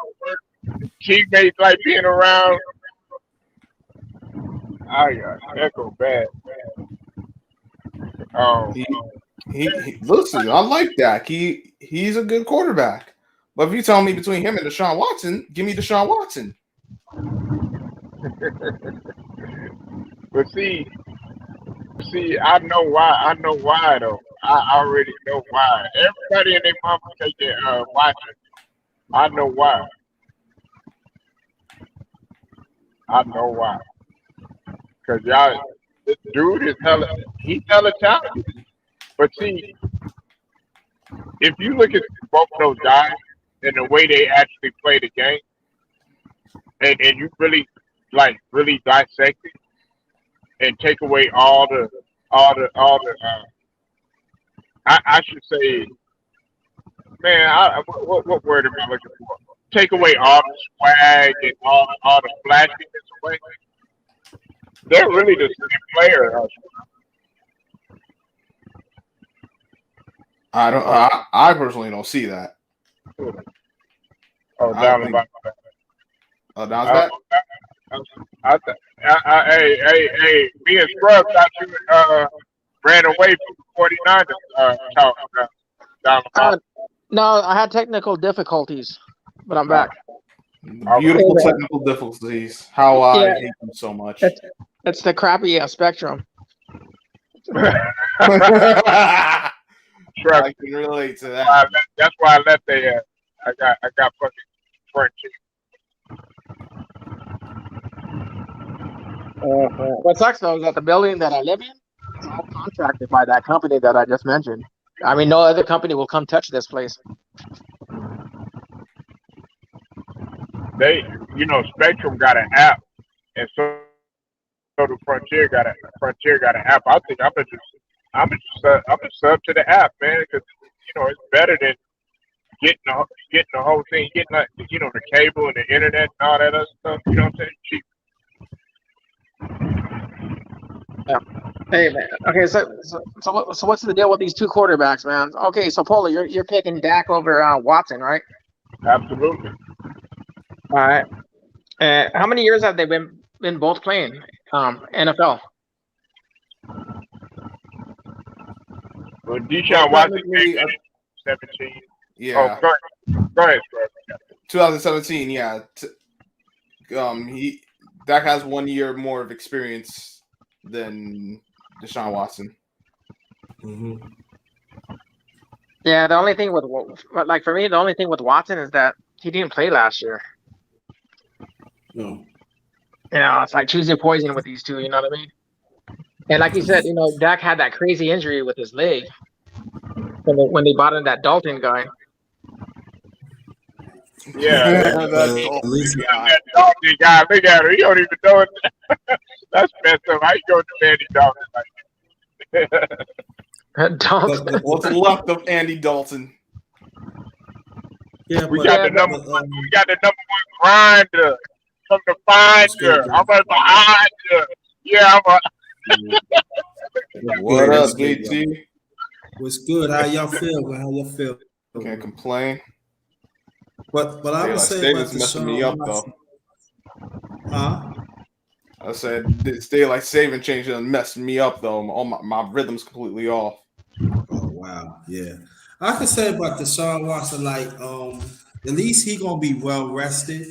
Teammates like being around. I got echo bad, man. He listen, I like Dak. He's a good quarterback. But if you tell me between him and Deshaun Watson, give me Deshaun Watson. But see, I know why though. I already know why. Everybody and their mama take their Watson. I know why. Cause this dude is he's hella talented. But see, if you look at both of those guys and the way they actually play the game, and you really dissect it and take away all the I should say, man, what word am I looking for? Take away all the swag and all the flashiness away. They're really the same player. I personally don't see that. Oh, down about that. Oh, down that. Hey, me and Scrub thought you ran away from the 49ers talking down about. No, I had technical difficulties, but I'm back. Beautiful technical difficulties. How I hate them so much. It's the crappy Spectrum. I can relate to that. That's why I left there. I got fucking French. What sucks though is that the building that I live in is all contracted by that company that I just mentioned. I mean, no other company will come touch this place. Spectrum got an app, and so the Frontier got an app. I think I'm a sub to the app, man, because it's better than getting the whole thing, getting the cable and the internet and all that other stuff. You know what I'm saying? Cheap. Yeah. Hey man. Okay, so what's the deal with these two quarterbacks, man? Okay, so Polo, you're picking Dak over Watson, right? Absolutely. All right. How many years have they been both playing NFL? Well, Well, Deshaun Watson technically, 17. yeah, Oh, go ahead, Scrub. 2017. Yeah, Dak has 1 year more of experience than Deshaun Watson. Mm-hmm. Yeah, the only thing with like for me, the only thing with Watson is that he didn't play last year. No. You know, it's like choosing poison with these two. You know what I mean? And like you said, you know, Dak had that crazy injury with his leg when they brought in that Dalton guy. Yeah, That's At least that Dalton guy, look at him. He don't even know it. That's messed up. How you go to Andy Dalton like that? Dalton. what's left of Andy Dalton. yeah, We but, got the number. We got the number one grinder from the finder. I'm a behind you. Yeah, I'm a. What up, What's good, JT? What's good? How y'all feel? How y'all feel? Can't complain. But I would Daylight say savings about messing Deshaun me up Watson. though. Huh? I said this daylight saving change done messed me up though. All my rhythm's completely off. Oh wow, yeah. I can say about Deshaun Watson, like at least he gonna be well rested.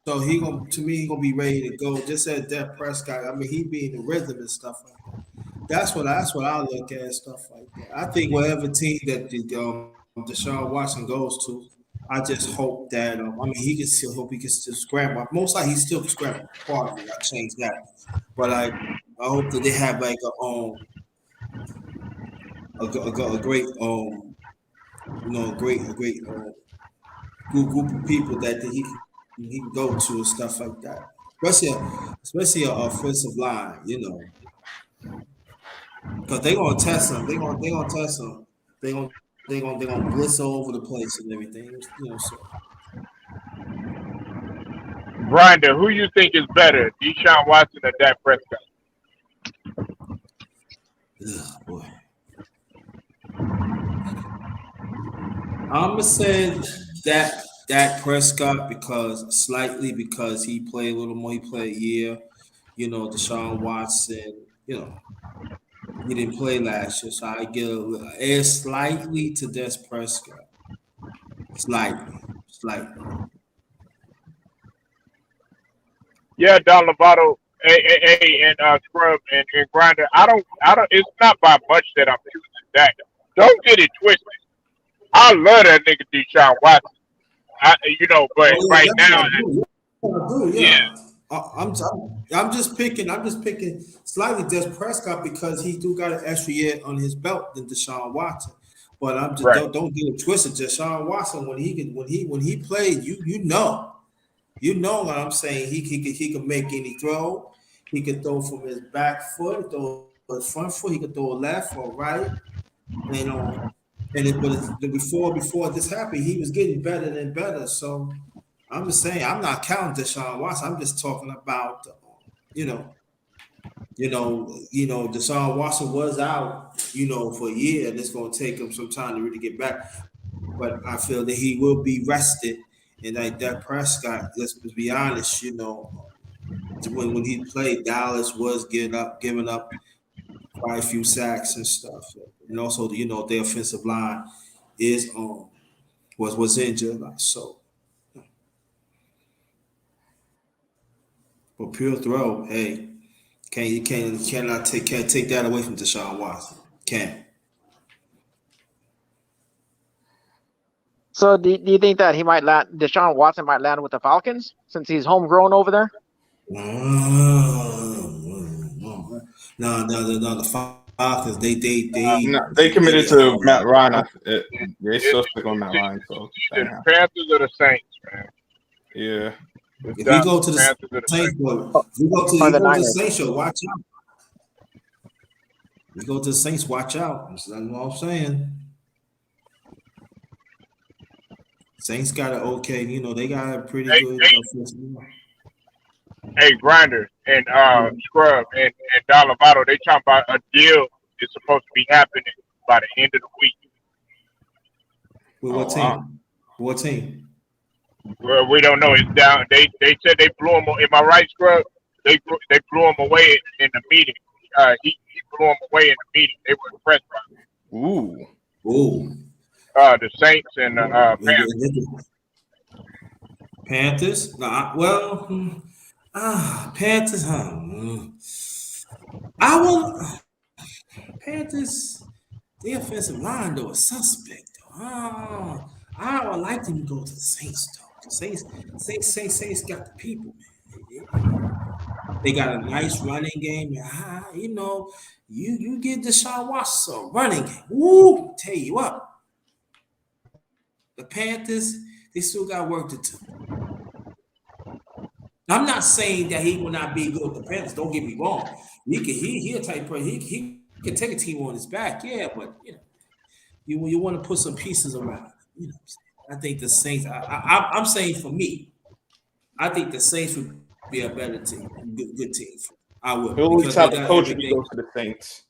So he gonna be ready to go. Just as Dak Prescott, I mean, he be in the rhythm and stuff like that. That's what I look at, stuff like that. I think whatever team that Deshaun Watson goes to, I just hope that I mean he can still hope he can still scramble. Most likely he still can scramble. Pardon me, I changed that. But I hope that they have like a great a great group of people that he can go to and stuff like that. Especially a offensive line, you know. Because they're gonna test them. They're gonna test them. They're gonna blitz all over the place and everything. You know, so Grinder, who you think is better, Deshaun Watson or Dak Prescott? boy. I'm gonna say that Prescott because he played a little more. He played a year. You know, Deshaun Watson. You know, he didn't play last year, so I give a slightly to Des Prescott. Slightly. Yeah, Don Lovato, and Scrub and Grinder. I don't. It's not by much that I'm choosing Dak. Don't get it twisted. I love that nigga Deshaun Watson. But right now, Yeah. I'm just picking slightly Des Prescott because he do got an extra year on his belt than Deshaun Watson. But I'm just right. don't get it twisted. Deshaun Watson when he played, you know what I'm saying. He can make any throw. He can throw from his back foot, throw his front foot. He can throw a left or right. But before this happened, he was getting better and better. So I'm just saying, I'm not counting Deshaun Watson. I'm just talking about, Deshaun Watson was out, for a year, and it's going to take him some time to really get back. But I feel that he will be rested, and like that Prescott, let's be honest, when he played, Dallas was giving up quite a few sacks and stuff, and also their offensive line is was injured, so. But pure throw, hey, can't take that away from Deshaun Watson. Can't. So do you think that Deshaun Watson might land with the Falcons since he's homegrown over there? No. The Falcons, they committed to Matt Ryan. They still stick on Matt Ryan. So the Panthers or the Saints, man. Yeah. If we go to the Saints, watch out. We go to the Saints, watch out. That's what I'm saying. Saints got it okay. They got a pretty good offensive line. Hey, Grinder and Scrub and Don Lovato, they talking about a deal is supposed to be happening by the end of the week. With what team? What team? Well, we don't know. It's down. They said they blew him. Am I right, Scrub? They blew him away in the meeting. He blew him away in the meeting. They were impressed Ooh. Ooh. the Saints and Panthers. Panthers? Panthers, huh? I will. Panthers, the offensive line, though, is suspect, though. I would like them to go to the Saints, though. The Saints got the people, man. They got a nice running game. You get Deshaun Watson a running game. Woo! Tell you what. The Panthers, they still got work to do. I'm not saying that he will not be good with the Panthers. Don't get me wrong. He a type player. He can take a team on his back, yeah, but you want to put some pieces around. I think the Saints. I'm saying for me, I think the Saints would be a better team, good team. I would. He'll always have a coach if he goes to the Saints.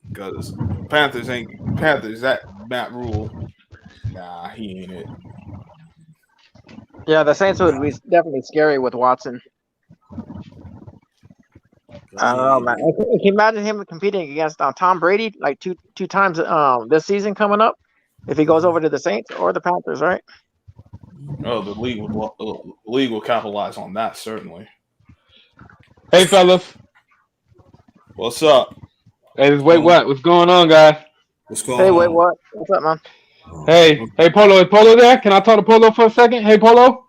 Because Panthers. That Matt Rule. Nah, he ain't it. Yeah, the Saints would be definitely scary with Watson. I don't know, man. Can you imagine him competing against Tom Brady like two times this season coming up? If he goes over to the Saints or the Panthers, right? Oh, the league will capitalize on that, certainly. Hey, fellas. What's up? Hey, wait, what? What's going on, guys? What's going on? Hey, wait, what? What's up, man? Hey, Polo. Is Polo there? Can I talk to Polo for a second? Hey, Polo.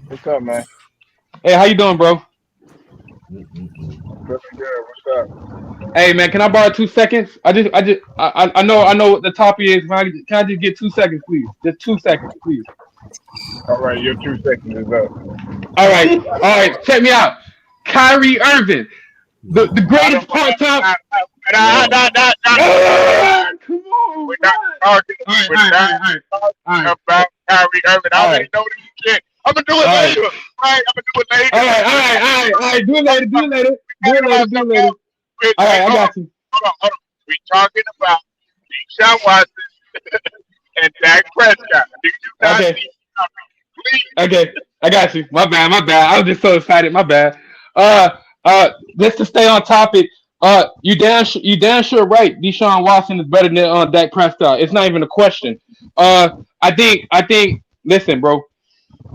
What's up, man? Hey, how you doing, bro? Good. What's up? Hey, man, can I borrow 2 seconds? I know what the topic is. Can I just get 2 seconds, please? Just 2 seconds, please. All right, your 2 seconds is up. All right. Check me out. Kyrie Irving, the greatest part-time. Come on, We're not talking about Kyrie Irving. I already know this shit. I'm gonna do it later. Right? I'm gonna do it later. All right. Do it later. All right, I got you. Hold on. We're talking about Deshaun Watson and Dak Prescott. Do you not see something? Please. Okay, I got you. My bad. I was just so excited. My bad. Just to stay on topic. You damn sure right. Deshaun Watson is better than Dak Prescott. It's not even a question. I think. Listen, bro.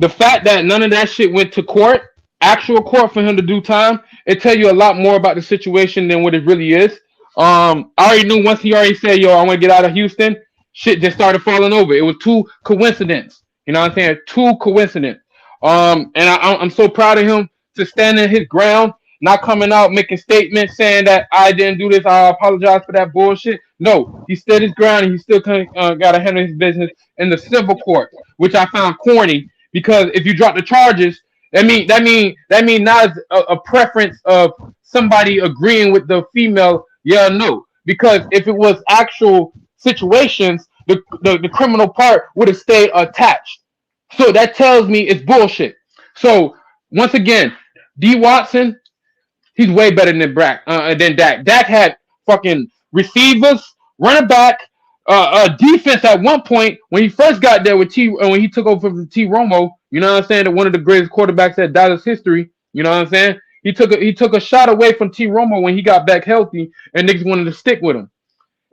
The fact that none of that shit went to court, actual court for him to do time, it tell you a lot more about the situation than what it really is. I already knew once he already said, "Yo, I want to get out of Houston." Shit just started falling over. It was too coincidence. You know what I'm saying? Too coincidence. And I'm so proud of him to stand in his ground, not coming out making statements saying that I didn't do this. I apologize for that bullshit. No, he stood his ground and he still got to handle his business in the civil court, which I found corny because if you drop the charges, that mean not a preference of somebody agreeing with the female, yeah or no. Because if it was actual situations, the criminal part would have stayed attached. So that tells me it's bullshit. So once again, D. Watson, he's way better than Dak. Dak had fucking receivers, running back, defense at one point when he first got there with when he took over from T. Romo. You know what I'm saying? That one of the greatest quarterbacks at Dallas history. You know what I'm saying? He took a shot away from T. Romo when he got back healthy, and niggas wanted to stick with him.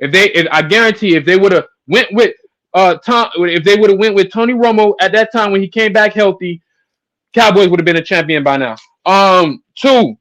I guarantee, if they would have went with if they would have went with Tony Romo at that time when he came back healthy, Cowboys would have been a champion by now. Two,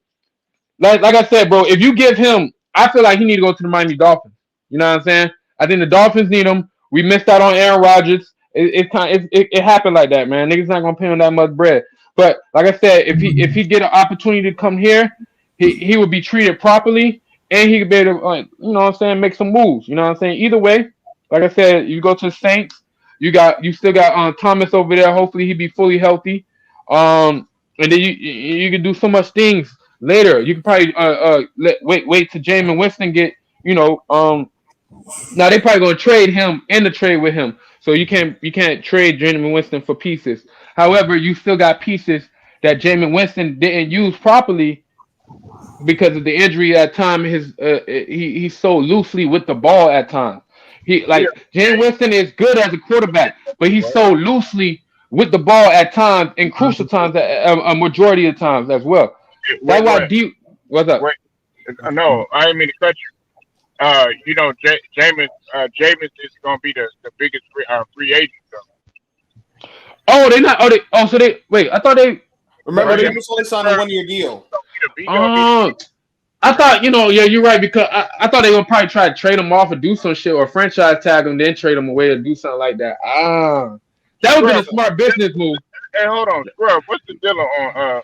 like I said, bro, if you give him, I feel like he need to go to the Miami Dolphins. You know what I'm saying? I think the Dolphins need him. We missed out on Aaron Rodgers. It happened like that, man. Niggas not gonna pay him that much bread. But like I said, if he get an opportunity to come here, he would be treated properly, and he could be able to, you know what I'm saying, make some moves. You know what I'm saying? Either way, like I said, you go to the Saints. You still got Thomas over there. Hopefully he be fully healthy. And then you can do so much things later. You can probably wait till Jameis Winston get, now they probably gonna trade him and the trade with him. So you can't trade Jameis Winston for pieces. However, you still got pieces that Jameis Winston didn't use properly because of the injury at time. He's so loosely with the ball at times. Like Jameis Winston is good as a quarterback, but he's so loosely with the ball at times and crucial times, a majority of times as well. That's why deep. What's up? Wait, no, I didn't mean to cut you. Jameis is going to be the biggest free agent. Though. Oh, they're not. So they. Wait, I thought they. Remember, Jameis only signed a 1-year deal. I thought, yeah, you're right, because I thought they were probably try to trade him off or do some shit or franchise tag him, then trade him away or do something like that. That would have been a smart business move. Hey, hold on, Scrub. What's the deal on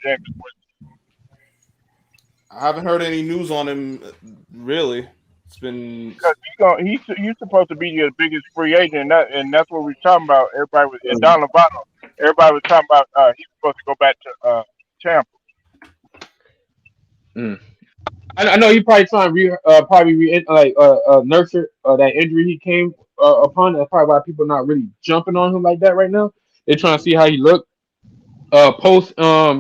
Jameis Winston? I haven't heard any news on him, really. It's been because he's supposed to be your biggest free agent, and that's what we're talking about. Everybody was in Don Lovato. Everybody was talking about he's supposed to go back to Tampa. I know he probably trying to nurture that injury he came upon. That's probably why people not really jumping on him like that right now. They're trying to see how he looked post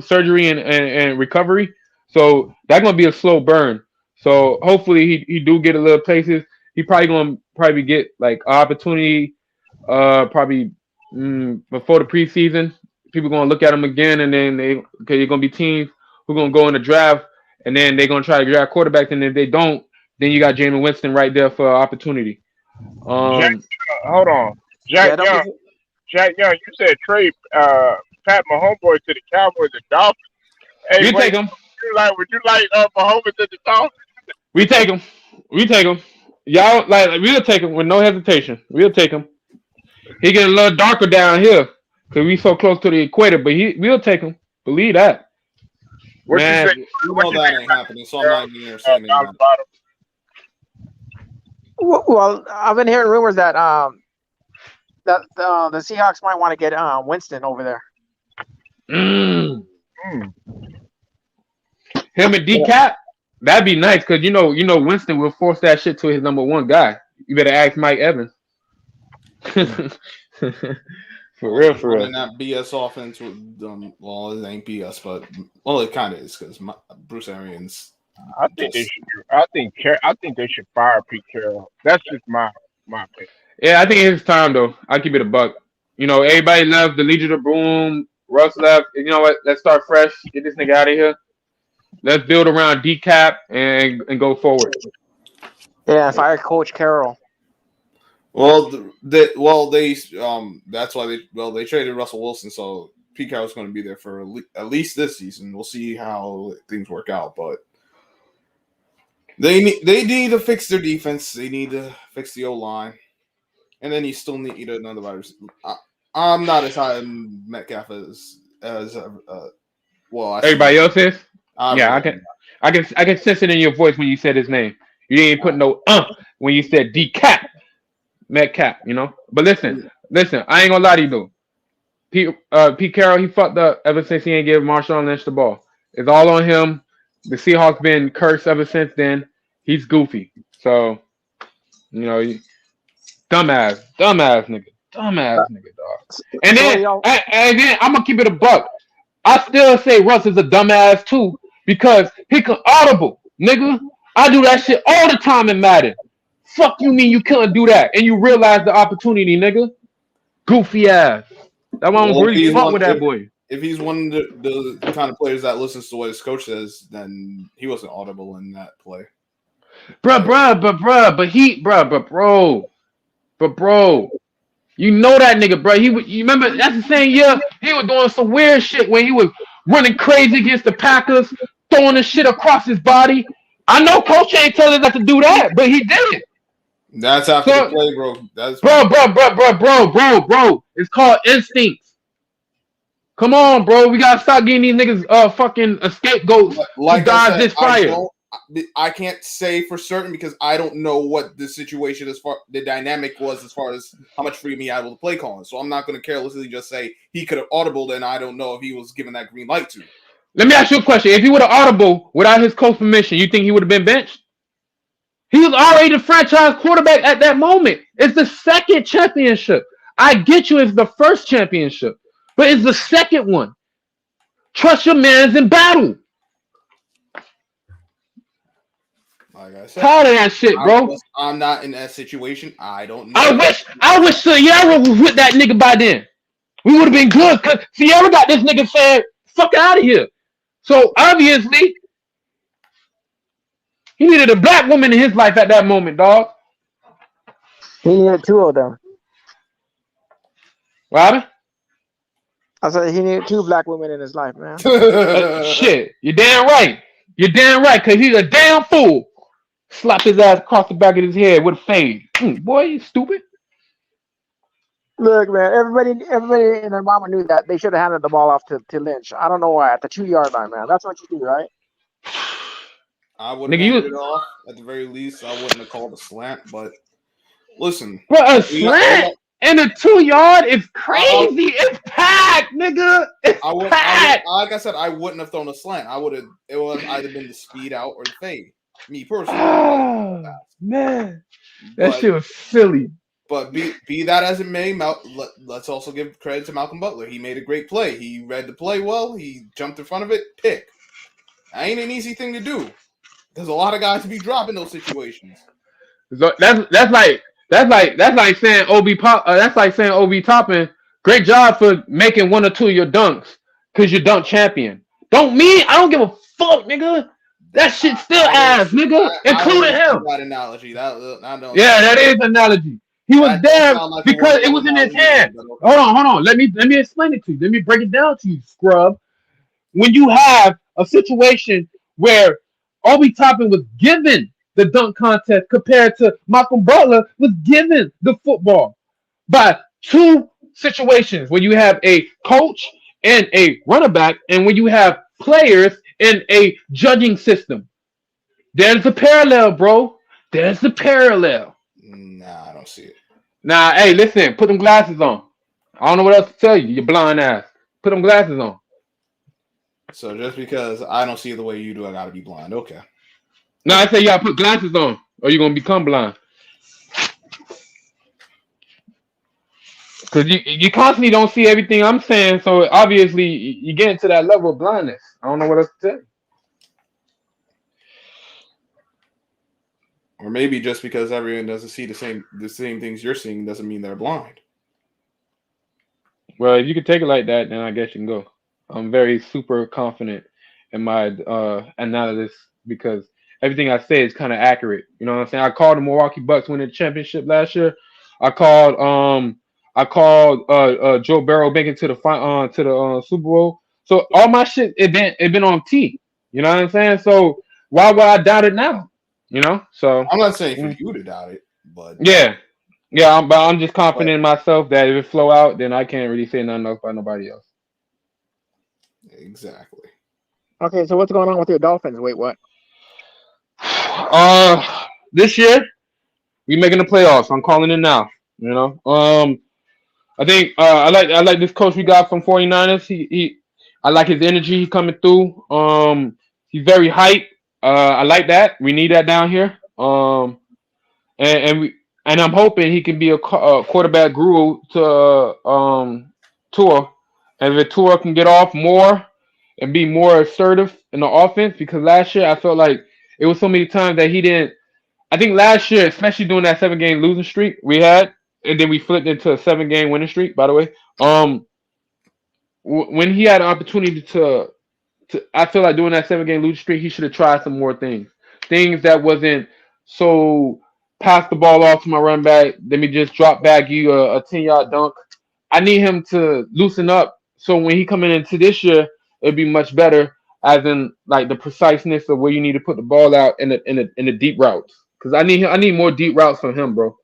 surgery and recovery. So that's gonna be a slow burn. So hopefully he do get a little places. He probably get like opportunity probably before the preseason. People gonna look at him again, and then you're gonna be teams who gonna go in the draft, and then they're gonna try to draft quarterbacks, and if they don't, then you got Jameis Winston right there for opportunity. Hold on, Jack Young. You said trade Pat Mahomes to the Cowboys and Dolphins. Hey, take him. Would you like Mahomes to the Dolphins? We take him. Y'all we'll take him with no hesitation. We'll take him. He get a little darker down here because we so close to the equator, but we'll take him. Believe that. Man, that ain't happening, so I'm not even saying anything. Well, I've been hearing rumors that the Seahawks might want to get Winston over there. Him and D-Cap, that'd be nice because you know Winston will force that shit to his number one guy. You better ask Mike Evans. For real. And that BS offense with well, it ain't BS, but it kind of is because Bruce Arians. I think they should fire Pete Carroll. That's just my opinion. Yeah, I think it's time though. I'll keep it a buck. Everybody left. The Legion of Boom. Russ left. You know what? Let's start fresh. Get this nigga out of here. Let's build around D-Cap and go forward. Yeah, fire Coach Carroll. Well, that's why they traded Russell Wilson, so Pete Carroll's going to be there for at least this season. We'll see how things work out, but they need to fix their defense. They need to fix the O-line, and then you still need another virus. I'm not as high on Metcalf as everybody else is. I can sense it in your voice when you said his name. You didn't put no when you said D-Cap. Metcalf, But listen, I ain't gonna lie to you though. Pete Carroll, he fucked up ever since he ain't give Marshawn Lynch the ball. It's all on him. The Seahawks been cursed ever since then. He's goofy. So, dumbass nigga, dog. And then I'm gonna keep it a buck. I still say Russ is a dumbass too because he can audible, nigga. I do that shit all the time in Madden. Fuck you mean you couldn't do that and you realize the opportunity, nigga? Goofy ass. That's why I'm really fuck with that boy. If he's one of the kind of players that listens to what his coach says, then he wasn't audible in that play. Bro. You know that nigga, bro. You remember that's the same year he was doing some weird shit when he was running crazy against the Packers, throwing the shit across his body. I know coach ain't telling us not to do that, but he did it. That's after the play, bro. Bro. It's called instincts. Come on, bro. We gotta stop getting these niggas fucking scapegoats to dodge this fire. I can't say for certain because I don't know what the situation the dynamic was as far as how much freedom he had with the play calling. So I'm not going to carelessly just say he could have audibled and I don't know if he was given that green light to. Let me ask you a question. If he would have audible without his coach permission, you think he would have been benched? He was already the franchise quarterback at that moment. It's the second championship. I get you, it's the first championship, but it's the second one. Trust your mans in battle. Like I said, Tired of that shit, bro. I'm not in that situation. I don't know. I wish Sierra was with that nigga by then. We would have been good because Sierra got this nigga saying, fuck out of here. So obviously, he needed a black woman in his life at that moment, dog. He needed two of them. What happened? I said he needed two black women in his life, man. Shit, you're damn right. You're damn right, because he's a damn fool. Slap his ass across the back of his head with a fade. Boy, you stupid. Look, man, everybody and their mama knew that they should have handed the ball off to Lynch. I don't know why, at the 2-yard line, man. That's what you do, right? I would have handed it off at the very least. I wouldn't have called a slant, but listen. But a slant and a 2-yard is crazy. It's packed, nigga. It's packed. Like I said, I wouldn't have thrown a slant. It'd either been the speed out or the fade. Me personally. Oh, man. That shit was silly. But be that as it may, let's also give credit to Malcolm Butler. He made a great play. He read the play well. He jumped in front of it. Pick. That ain't an easy thing to do. There's a lot of guys to be dropping those situations. So that's like saying Obi Toppin. Great job for making one or two of your dunks because you're dunk champion. I don't give a fuck, nigga. That shit still ass, nigga, including him. That analogy. That is an analogy. He was there because it was in his hand. Hold on. Let me explain it to you. Let me break it down to you, scrub. When you have a situation where Obi Toppin was given the dunk contest compared to Malcolm Butler was given the football by two situations where you have a coach and a running back, and when you have players in a judging system. There's a parallel, bro. There's the parallel. Nah, I don't see it. Nah, hey, listen, put them glasses on. I don't know what else to tell you, you blind ass. Put them glasses on. So just because I don't see it the way you do, I gotta be blind. Okay. No, I say you gotta put glasses on, or you're gonna become blind. Because you constantly don't see everything I'm saying, so obviously you get into that level of blindness. I don't know what else to tell you. Or maybe just because everyone doesn't see the same things you're seeing doesn't mean they're blind. Well, if you could take it like that, then I guess you can go. I'm very super confident in my analysis because everything I say is kind of accurate. You know what I'm saying? I called the Milwaukee Bucks winning the championship last year. I called Joe Burrow making to the Super Bowl. So all my shit it been on T. You know what I'm saying? So why would I doubt it now? You know? So I'm not saying for you to doubt it, but yeah. I'm just confident in myself that if it flow out, then I can't really say nothing about nobody else. Exactly. Okay, so what's going on with your Dolphins? Wait, what? This year we making the playoffs. I'm calling it now. You know, I think I like this coach we got from 49ers. I like his energy. He coming through. He's very hype. I like that. We need that down here. And I'm hoping he can be a quarterback guru to Tua. And if Tua can get off more and be more assertive in the offense, because last year I felt like it was so many times that he didn't. I think last year, especially during that 7-game losing streak we had, and then we flipped into a 7-game winning streak. By the way, when he had an opportunity to, I feel like during that 7-game losing streak, he should have tried some more things that wasn't so pass the ball off to my run back. Let me just drop back you a 10-yard dunk. I need him to loosen up so when he coming into this year, it'd be much better. As in, like the preciseness of where you need to put the ball out in the deep routes. Because I need more deep routes from him, bro.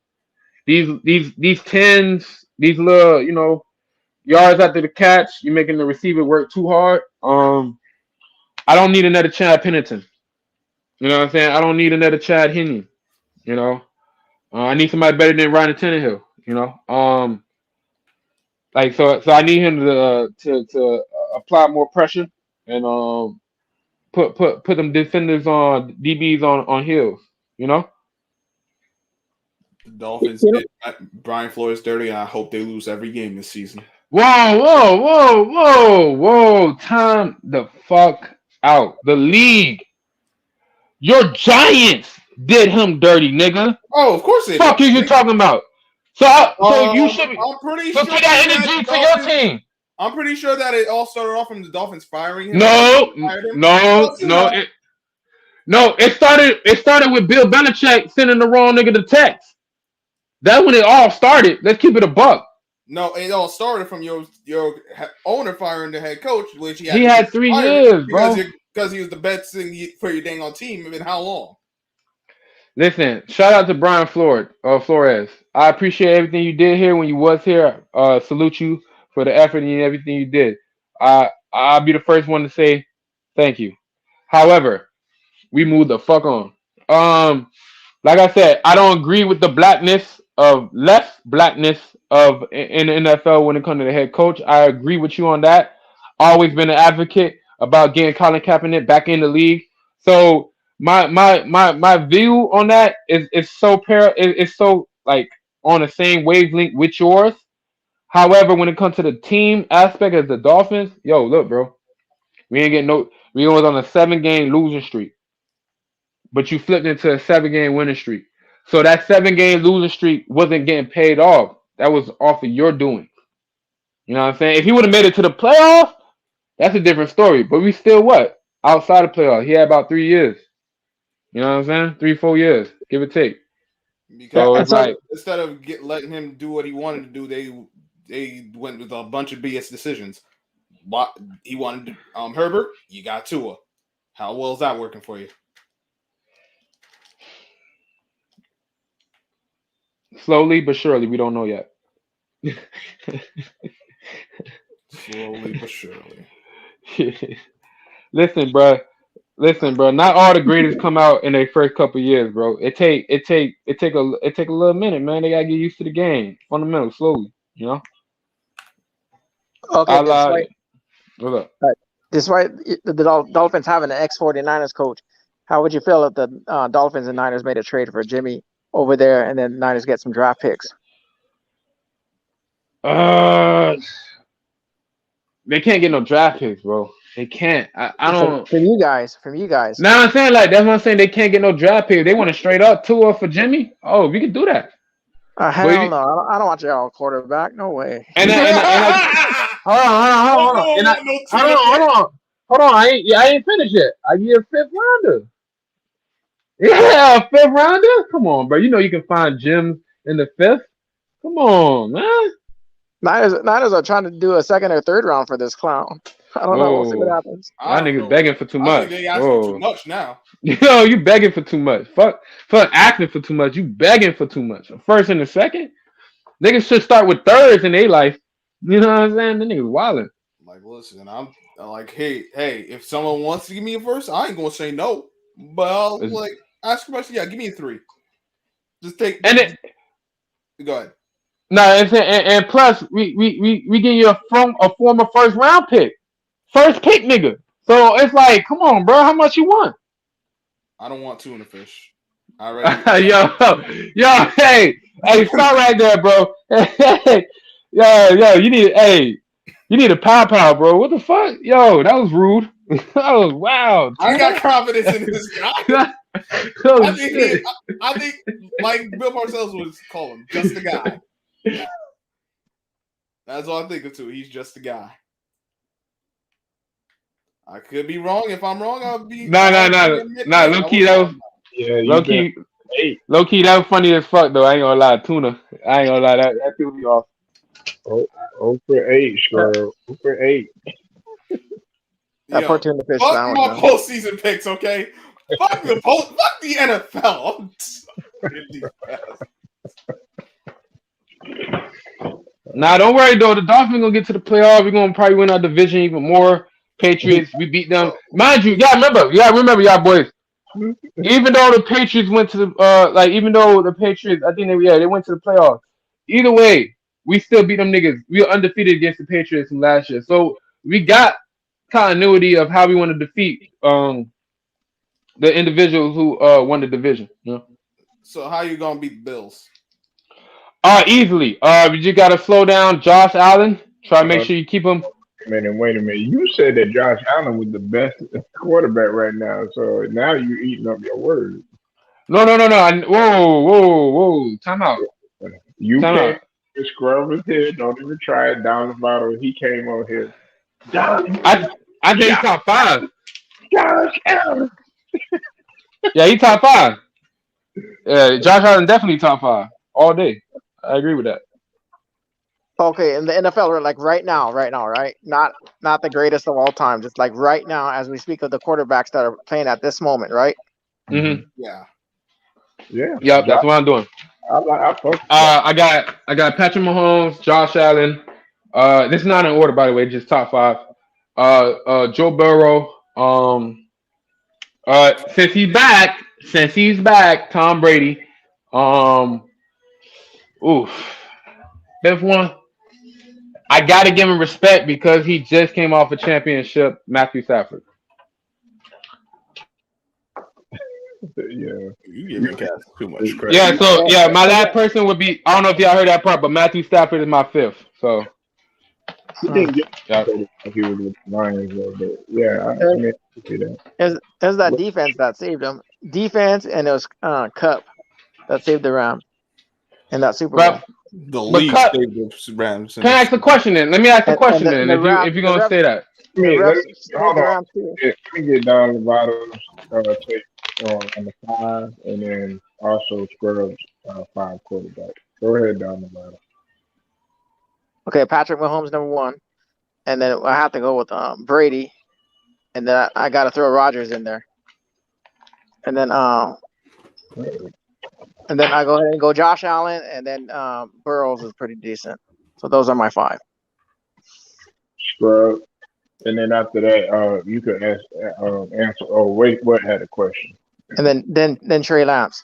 These tens, these little yards after the catch, you're making the receiver work too hard. I don't need another Chad Pennington. You know what I'm saying? I don't need another Chad Henne. You know, I need somebody better than Ryan Tannehill. You know, so I need him to apply more pressure and put them defenders on DBs on heels. You know. The Dolphins did Brian Flores dirty, and I hope they lose every game this season. Whoa! Time the fuck out. The league. Your Giants did him dirty, nigga. Oh, of course they Fuck did. you talking about? So you should be. I'm pretty So sure take that energy to your team. I'm pretty sure that it all started off from the Dolphins firing him. No. It started with Bill Belichick sending the wrong nigga the text. That's when it all started. Let's keep it a buck. No, it all started from your owner firing the head coach, which he had 3 years, bro. Because he was the best thing for your dang on team. And how long? Listen, shout out to Brian Flores. I appreciate everything you did here when you was here. Salute you for the effort and everything you did. I'll be the first one to say thank you. However, we moved the fuck on. Like I said, I don't agree with the less blackness of in the NFL when it comes to the head coach. I agree with you on that. Always been an advocate about getting Colin Kaepernick back in the league. So my view on that is so like on the same wavelength with yours. However, when it comes to the team aspect of the Dolphins, yo, look, bro, we was on a 7-game losing streak, but you flipped into a 7-game winning streak. So that 7-game losing streak wasn't getting paid off. That was off of your doing. You know what I'm saying? If he would have made it to the playoffs, that's a different story. But we still outside of playoffs. He had about 3 years. You know what I'm saying? 3-4 years, give or take. Because instead of letting him do what he wanted to do, they went with a bunch of BS decisions. He wanted Herbert, you got Tua. How well is that working for you? Slowly but surely, we don't know yet. Slowly but surely. Listen, bro. Not all the greatest come out in their first couple years, bro. It take a little minute, man. They gotta get used to the game, fundamentals, slowly. You know. Okay. Despite the Dolphins having an ex-49ers coach, how would you feel if the Dolphins and Niners made a trade for Jimmy over there, and then Niners get some draft picks? They can't get no draft picks, bro. They can't. I don't. From you guys. Now I'm saying that's what I'm saying. They can't get no draft picks. They want to straight up Tua for Jimmy. Oh, we could do that. Hell no! I don't want y'all quarterback. No way. Hold on. I ain't finished yet. I give a 5th rounder. Yeah, a 5th rounder. Come on, bro. You know you can find gems in the 5th. Come on, man. Niners are trying to do a 2nd or 3rd round for this clown. I don't know. We'll see what happens. My niggas begging for too much. I think they asking too much now. Yo, you begging for too much. Fuck asking for too much. You begging for too much. A 1st and a 2nd? Niggas should start with 3rds in their life. You know what I'm saying? The niggas wilding. Like, listen, I'm like, hey, if someone wants to give me a 1st, I ain't gonna say no. But I'll ask a question. Yeah, give me a 3. Just take. Go ahead. No, and plus we give you a former 1st round pick, 1st pick, nigga. So it's like, come on, bro, how much you want? I don't want tuna fish. I already. yo, hey, stop right there, bro. Hey, yo, you need a pow, bro. What the fuck, yo? That was rude. That was wild. I got confidence in this guy. I think, like Bill Parcells would call him, just a guy. That's all I'm thinking too. He's just a guy. I could be wrong. If I'm wrong, I'll be. No. Low key, that was. Yeah, low key, that was funny as fuck though. I ain't gonna lie, tuna. I ain't gonna lie, that threw me off. Oh for 8, girl. 0 for 8. That poor tuna fish. Fuck my postseason picks, okay? Fuck the NFL. Nah, don't worry though. The Dolphins gonna get to the playoffs. We're gonna probably win our division even more. Patriots, we beat them. Mind you, remember, y'all boys. Even though the Patriots went to the I think they went to the playoffs. Either way, we still beat them niggas. We were undefeated against the Patriots from last year. So we got continuity of how we want to defeat the individuals who won the division. You know? So how you gonna beat the Bills? Easily. We just gotta slow down Josh Allen. Try to make sure you keep him. Wait a minute. You said that Josh Allen was the best quarterback right now, so now you're eating up your words. No. Whoa. Time out. You Time came. out. The scrub was here. Don't even try it. Down the bottle. He came on here. John, I think he's top five. Josh Allen. Yeah, he top five. Yeah, Josh Allen definitely top five all day. I agree with that. Okay, in the NFL, like right now, right? Not the greatest of all time, just like right now as we speak of the quarterbacks that are playing at this moment, right? Mm-hmm. Yeah. Yeah. Yep, that's Josh, what I'm doing. I fuck with that. I got Patrick Mahomes, Josh Allen. This is not in order, by the way, just top five. Joe Burrow. Since he's back, Tom Brady. Um, oof. Fifth one. I gotta give him respect because he just came off a championship. Matthew Stafford. Yeah. You giving cats too much credit. Yeah. So yeah, my And last person would be. I don't know if y'all heard that part, but Matthew Stafford is my fifth. So He didn't get yeah. credit like he was with the Lions, though, but yeah, I then mean, I see that. there's that defense that saved them. Defense, and it was Cup that saved the Rams in that Super Bowl. The But league cut. saved the Rams. Can I ask a question then? Let me ask a question then. The If you're the gonna refs, say that, I the mean, refs saved hold the on. Rams too. Let me get down the bottom, take on the 5, and then also Scrubs 5 quarterback. Go ahead down the bottom. Okay, Patrick Mahomes number one, and then I have to go with Brady, and then I got to throw Rodgers in there, and then I go ahead and go Josh Allen, and then Burrows is pretty decent. So those are my five. Scrub, and then after that, you could answer. Oh wait, what had a question? And then Trey Lance.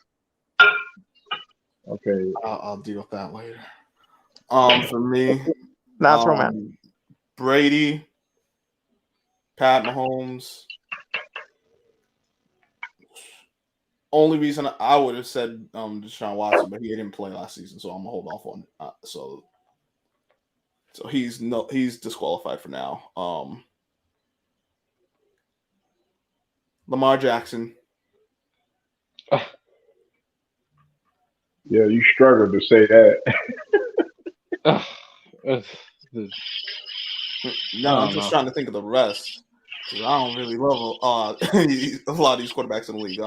Okay, I'll deal with that later. For me, That's romance. Brady, Pat Mahomes. Only reason I would have said Deshaun Watson, but he didn't play last season, so I'm gonna hold off on. So he's disqualified for now. Lamar Jackson. yeah, you struggled to say that. No, I'm just trying to think of the rest. I don't really love a lot of these quarterbacks in the league.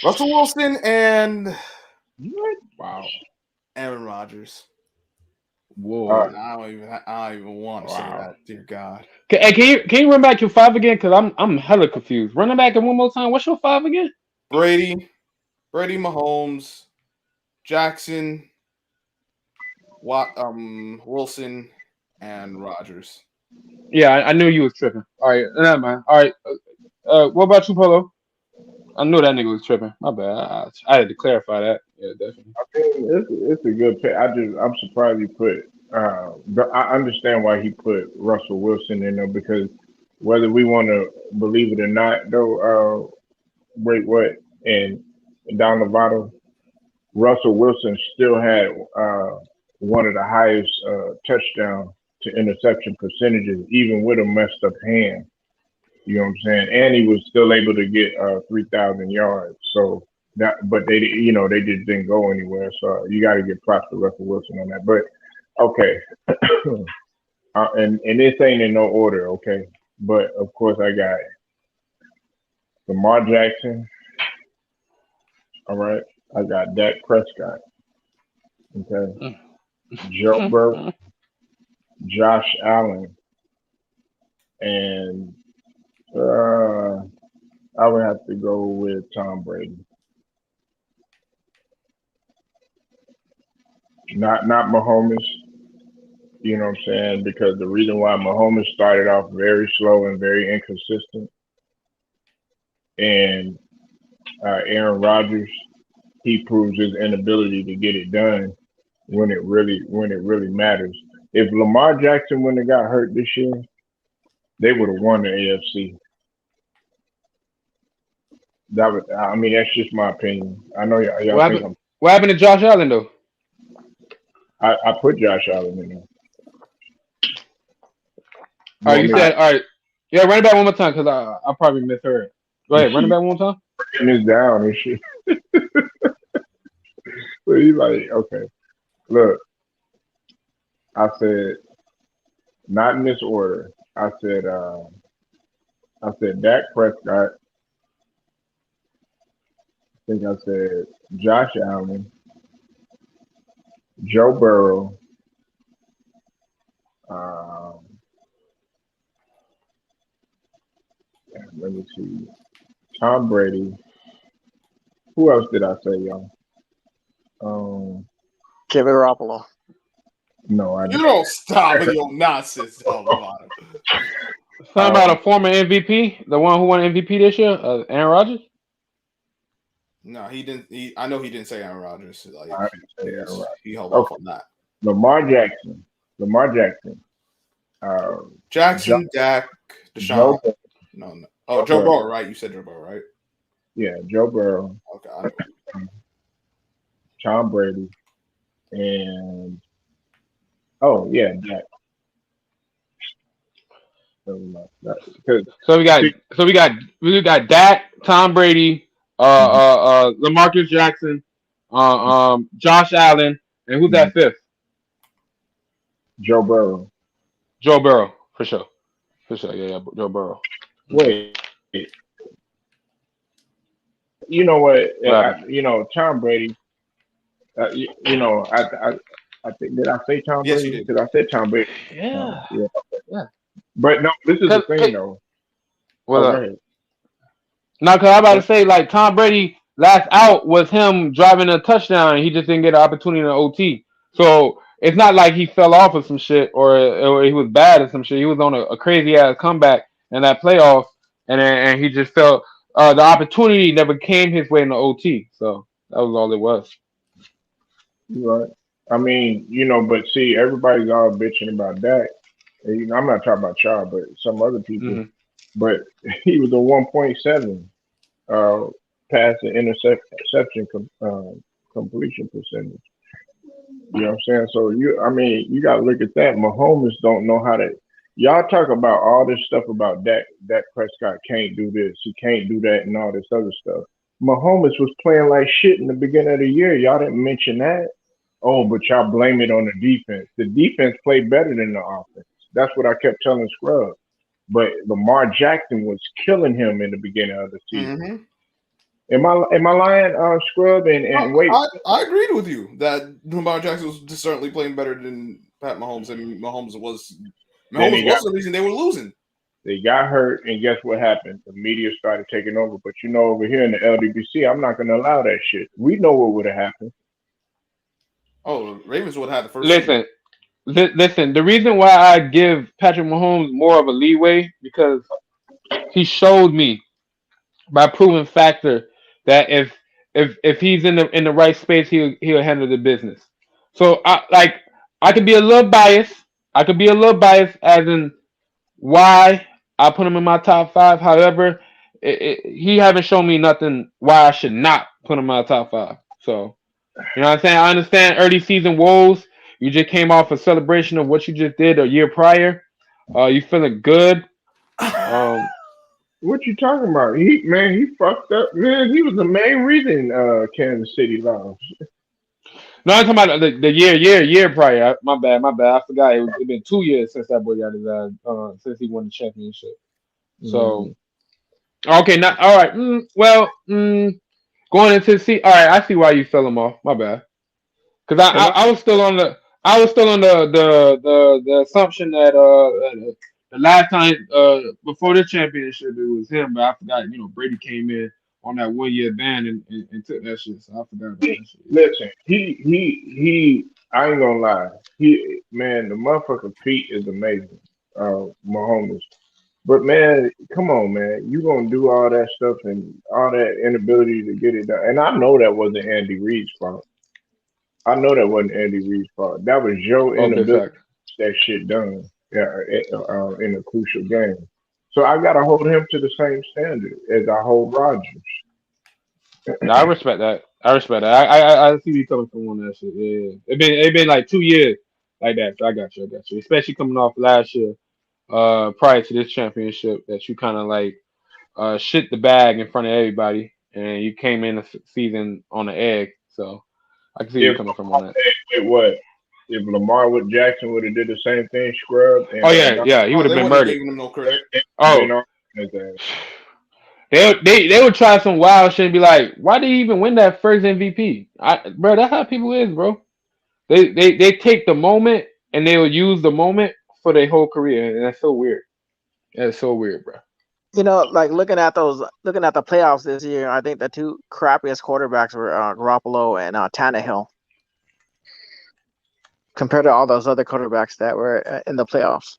Russell Wilson and Wow. Aaron Rodgers. whoa. I don't even want to say that. Dear God. Hey, can you run back your five again? Cause I'm hella confused. Run it back one more time. What's your five again? Brady, Mahomes, Jackson, Wilson, and Rodgers. Yeah, I knew you was tripping. All right, never mind. All right. What about you, Polo? I knew that nigga was tripping. My bad. I had to clarify that. Yeah, definitely. I mean, it's a good pick. I'm surprised he put. I understand why he put Russell Wilson in there because whether we want to believe it or not, though, wait, what? And down the bottom, Russell Wilson still had one of the highest touchdown to interception percentages, even with a messed up hand. You know what I'm saying? And he was still able to get 3,000 yards. So that, but they just didn't go anywhere. So you got to give props to Russell Wilson on that. But okay, and this ain't in no order, okay? But of course, I got Lamar Jackson. All right, I got Dak Prescott. Okay, Joe Burrow, Josh Allen, and I would have to go with Tom Brady. Not Mahomes. You know what I'm saying? Because the reason why Mahomes started off very slow and very inconsistent, and Aaron Rodgers, he proves his inability to get it done when it really matters. If Lamar Jackson wouldn't have got hurt this year, they would have won the AFC. I mean, that's just my opinion. I know y'all think What happened to Josh Allen though? I put Josh Allen in there. All right, you said all right. Yeah, run it back one more time because I probably misheard. Go ahead, run it back one more time. Breaking this down and shit. So he's like, okay, look, I said, not in this order. I said Dak Prescott. I think I said Josh Allen, Joe Burrow, um, let me see, Tom Brady. Who else did I say, y'all? Kevin Garoppolo. No, I You didn't. don't stop with your nonsense, Alvaro. Something about a former MVP, the one who won MVP this year, Aaron Rodgers. No, he didn't. I know he didn't say Aaron Rodgers. Like I didn't say Aaron Rodgers. he held off Okay. on that. Lamar Jackson. Jackson, Dak, Deshaun. Joe, No. Oh, Joe Burrow, right? You said Joe Burrow, right? yeah, Joe Burrow, Okay. I know. Tom Brady, and Dak. So we got Dak, Tom Brady, LaMarcus Jackson, Josh Allen, and who's that fifth? Joe Burrow. Joe Burrow, for sure. Yeah, Joe Burrow. Wait, you know what? Right. Tom Brady. I think did I say Tom Yes, Brady? you did. Because I said Tom Brady. Yeah. Yeah. But no, this is the thing though. Well, Go ahead. no, because I'm about to say, like, Tom Brady last out was him driving a touchdown, and he just didn't get an opportunity in OT. So it's not like he fell off of some shit or he was bad at some shit. He was on a crazy ass comeback in that playoff, and he just felt the opportunity never came his way in the OT. So that was all it was. Right. I mean, but see, everybody's all bitching about Dak. And, I'm not talking about y'all, but some other people. Mm-hmm. But he was a 1.7 pass and interception completion percentage. You know what I'm saying? So you got to look at that. Mahomes don't know how to. Y'all talk about all this stuff about Dak Prescott can't do this, he can't do that, and all this other stuff. Mahomes was playing like shit in the beginning of the year. Y'all didn't mention that. Oh, but y'all blame it on the defense. The defense played better than the offense. That's what I kept telling Scrub. But Lamar Jackson was killing him in the beginning of the season. Mm-hmm. Am I lying, Scrub? And wait, I agreed with you that Lamar Jackson was certainly playing better than Pat Mahomes, and Mahomes was the reason they were losing. They got hurt, and guess what happened? The media started taking over. But over here in the LDBC, I'm not going to allow that shit. We know what would have happened. Oh, Ravens would have had the first. Listen. The reason why I give Patrick Mahomes more of a leeway because he showed me by proven factor that if he's in the right space, he'll handle the business. So I could be a little biased. I could be a little biased as in why I put him in my top 5. However, he haven't shown me nothing why I should not put him in my top 5. So you know what I'm saying? I understand early season woes. You just came off a celebration of what you just did a year prior. You feeling good? What you talking about? He fucked up. Man, he was the main reason Kansas City lost. No, I'm talking about the year prior. My bad. I forgot. It's been 2 years since that boy got his since he won the championship. So okay, now all right. Going into all right. I see why you fell him off. My bad. Because I was still on the the assumption that the last time before the championship it was him, but I forgot. Brady came in on that 1 year ban and took that shit. So I forgot about that shit. Listen, he. I ain't gonna lie. The motherfucker Pete is amazing. Mahomes. But man, come on, man. You gonna do all that stuff and all that inability to get it done. And I know that wasn't Andy Reid's fault. I know that wasn't Andy Reid's fault. That was your inability to get that shit done in a crucial game. So I gotta hold him to the same standard as I hold Rodgers. No, I respect that. I see you coming from on that shit. Yeah. It been like 2 years like that. So I got you. Especially coming off last year, prior to this championship, that you kind of like shit the bag in front of everybody, and you came in the season on the egg. So I can see you If coming from on that. what if Lamar with Jackson would have did the same thing, scrub and Oh yeah, yeah, he would Oh, have they been wouldn't have murdered. given him no credit. Oh, been on his ass. they would try some wild shit and be like, why did he even win that first MVP? Bro, that's how people is, bro. They take the moment and they will use the moment for their whole career, and that's so weird. That's so weird, bro. Like looking at the playoffs this year, I think the two crappiest quarterbacks were Garoppolo and Tannehill, compared to all those other quarterbacks that were in the playoffs.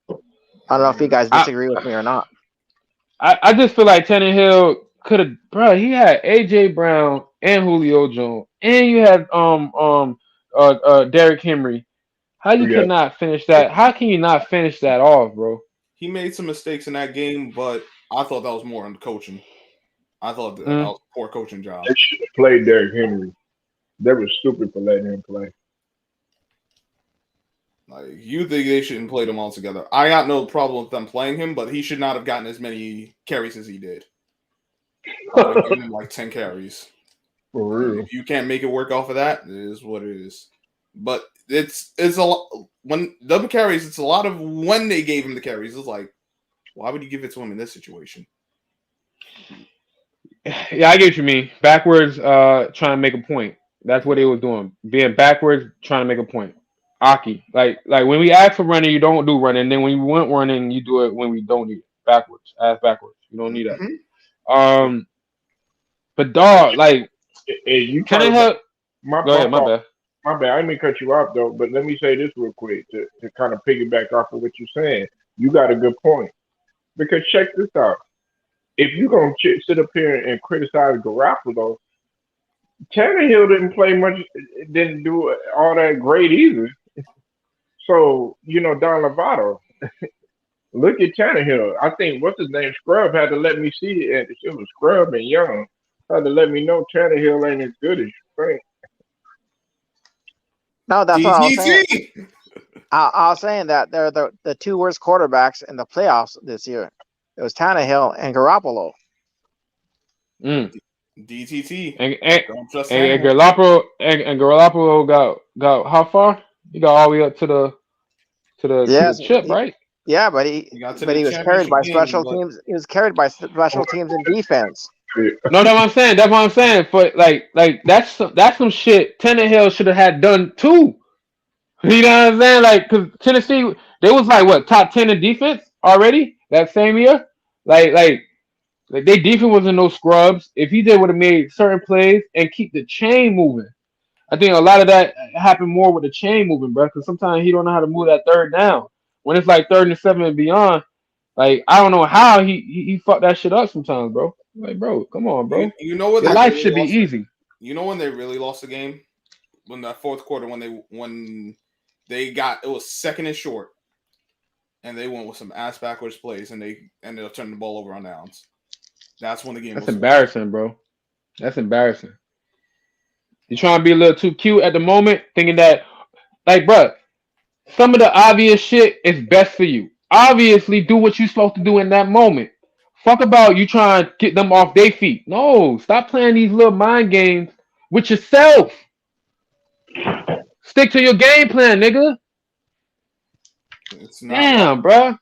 I don't know if you guys I disagree with me or not. I just feel like Tannehill could have, bro. He had AJ Brown and Julio Jones, and you had Derrick Henry. How you Yeah, could not finish that? How can you not finish that off, bro? He made some mistakes in that game, but I thought that was more on the coaching. I thought that Mm. was a poor coaching job. they should have played Derrick Henry. They were stupid for letting him play. Like, you think they shouldn't play them all together? I got no problem with them playing him, but he should not have gotten as many carries as he did. I would have given him like 10 carries. For real. If you can't make it work off of that, it is what it is. But it's a lot when double carries. It's a lot of when they gave him the carries. It's like, why would you give it to him in this situation? Yeah, I get what you mean. Backwards, trying to make a point. That's what they was doing. Being backwards, trying to make a point. Aki, like when we ask for running, you don't do running. And then when you want running, you do it when we don't need it. Backwards, ass backwards. You don't need that. Mm-hmm. But dog, like, Hey, you can talk I about help? my Go ahead, my fault. bad. My bad. I didn't mean to cut you off though, but let me say this real quick to kind of piggyback off of what you're saying. You got a good point because check this out. If you're gonna sit up here and criticize Garoppolo, Tannehill didn't play much, didn't do all that great either. So Don Lovato, look at Tannehill. I think what's his name, Scrub had to let me see it. It was Scrub and Young had to let me know Tannehill ain't as good as you think. No, that's what I was saying. DTT. I was saying that they're the two worst quarterbacks in the playoffs this year. It was Tannehill and Garoppolo. Mm. DTT. And Don't trust and Tannehill. Garoppolo got how far? He got all the way up to the Yes, chip, right? yeah, but He got to he the was carried championship by game, special but teams. He was carried by special teams and defense. No, that's what I'm saying. That's what I'm saying. But like that's some shit Tannehill should have had done too. You know what I'm saying? Like, cause Tennessee, they was like what, top 10 in defense already that same year. Like their defense wasn't no scrubs. If he would have made certain plays and keep the chain moving, I think a lot of that happened more with the chain moving, bro. Because sometimes he don't know how to move that third down. When it's like 3rd and 7 and beyond, like I don't know how he fucked that shit up sometimes, bro. Like, bro, come on, bro. you know what Your they life really should be lost? easy. You know when they really lost the game? When that fourth quarter, when they got, it was 2nd and short, and they went with some ass backwards plays, and they ended up turning the ball over on downs. That's when the game That's was embarrassing, bro. That's embarrassing. You're trying to be a little too cute at the moment, thinking that, like, bro, some of the obvious shit is best for you. Obviously, do what you're supposed to do in that moment. Fuck about you trying to get them off their feet. No, stop playing these little mind games with yourself. Stick to your game plan, nigga. It's not Damn, bro.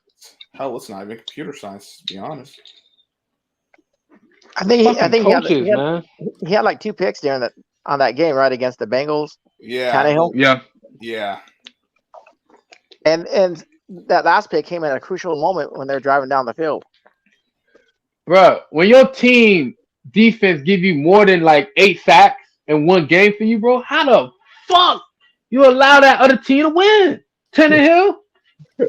hell. It's not even computer science, to be honest. I think Fucking coaches, man. he had like 2 picks during on that game, right, against the Bengals. Yeah, Tannehill. Yeah. And that last pick came at a crucial moment when they're driving down the field. Bro, when your team defense give you more than like 8 sacks in one game for you, bro, how the fuck you allow that other team to win? Tannehill? Hey,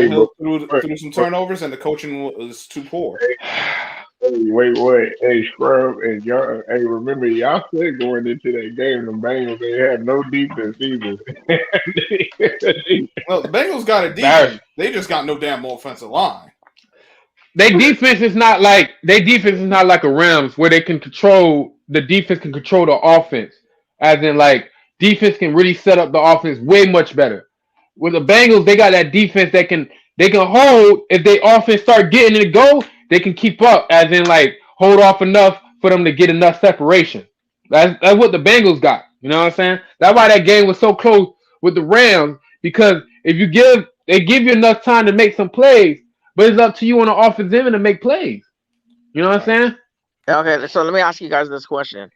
Tannehill threw some turnovers, and the coaching was too poor. Wait. Hey, Scrub and Young. Hey, remember y'all said going into that game, the Bengals they had no defense either. Well, the Bengals got a defense. They just got no damn offensive line. Their defense is not like a Rams where they can control the defense can control the offense. As in like defense can really set up the offense way much better. With the Bengals, they got that defense that they can hold if they offense start getting it go, they can keep up, as in like hold off enough for them to get enough separation. That's what the Bengals got. You know what I'm saying? That's why that game was so close with the Rams, because if they give you enough time to make some plays, but it's up to you on the offensive end to make plays. You know what I'm saying? Okay, so let me ask you guys this question.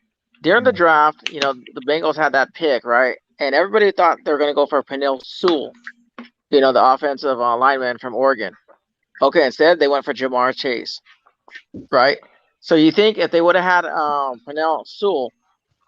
During the draft, the Bengals had that pick, right? And everybody thought they were going to go for Penei Sewell, the offensive lineman from Oregon. Okay, instead they went for Jamar Chase, right? So you think if they would have had Penei Sewell,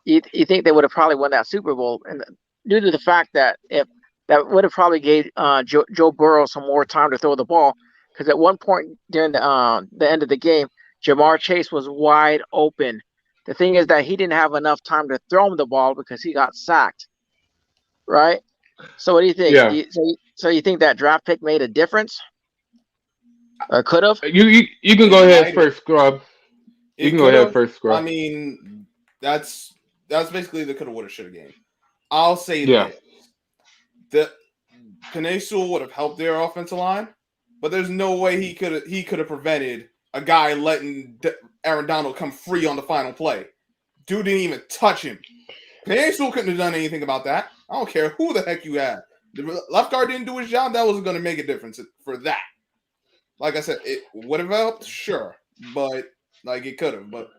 you think they would have probably won that Super Bowl? And due to the fact that if that would have probably gave Joe Burrow some more time to throw the ball, because at one point during the end of the game, Jamar Chase was wide open. The thing is that he didn't have enough time to throw him the ball because he got sacked, right? So what do you think? Yeah. So you think that draft pick made a difference? Or could have? You can go ahead first, Scrub. You can go ahead first, Scrub. I mean, that's basically the coulda, woulda, shoulda game. I'll say this. The Penei Sewell would have helped their offensive line, but there's no way he could have prevented a guy letting Aaron Donald come free on the final play. Dude didn't even touch him. Penei Sewell couldn't have done anything about that. I don't care who the heck you had. The left guard didn't do his job. That wasn't going to make a difference for that. Like I said, it would have helped, sure, but it could have. But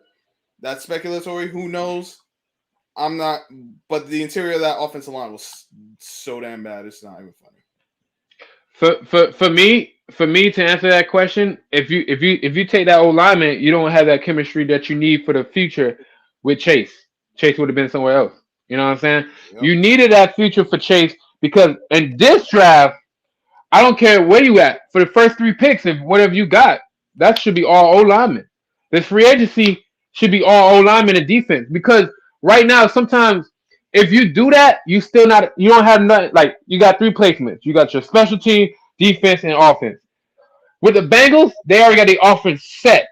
that's speculatory. Who knows? I'm not. But the interior of that offensive line was so damn bad. It's not even funny. For me to answer that question, if you take that old lineman, you don't have that chemistry that you need for the future with Chase. Chase would have been somewhere else. You know what I'm saying? Yep. You needed that future for Chase, because in this draft, I don't care where you at, for the first 3 picks, if whatever you got, that should be all O linemen. This free agency should be all O linemen and defense, because right now sometimes if you do that, you don't have nothing. Like, you got 3 placements. You got your special team, defense, and offense. With the Bengals, they already got the offense set.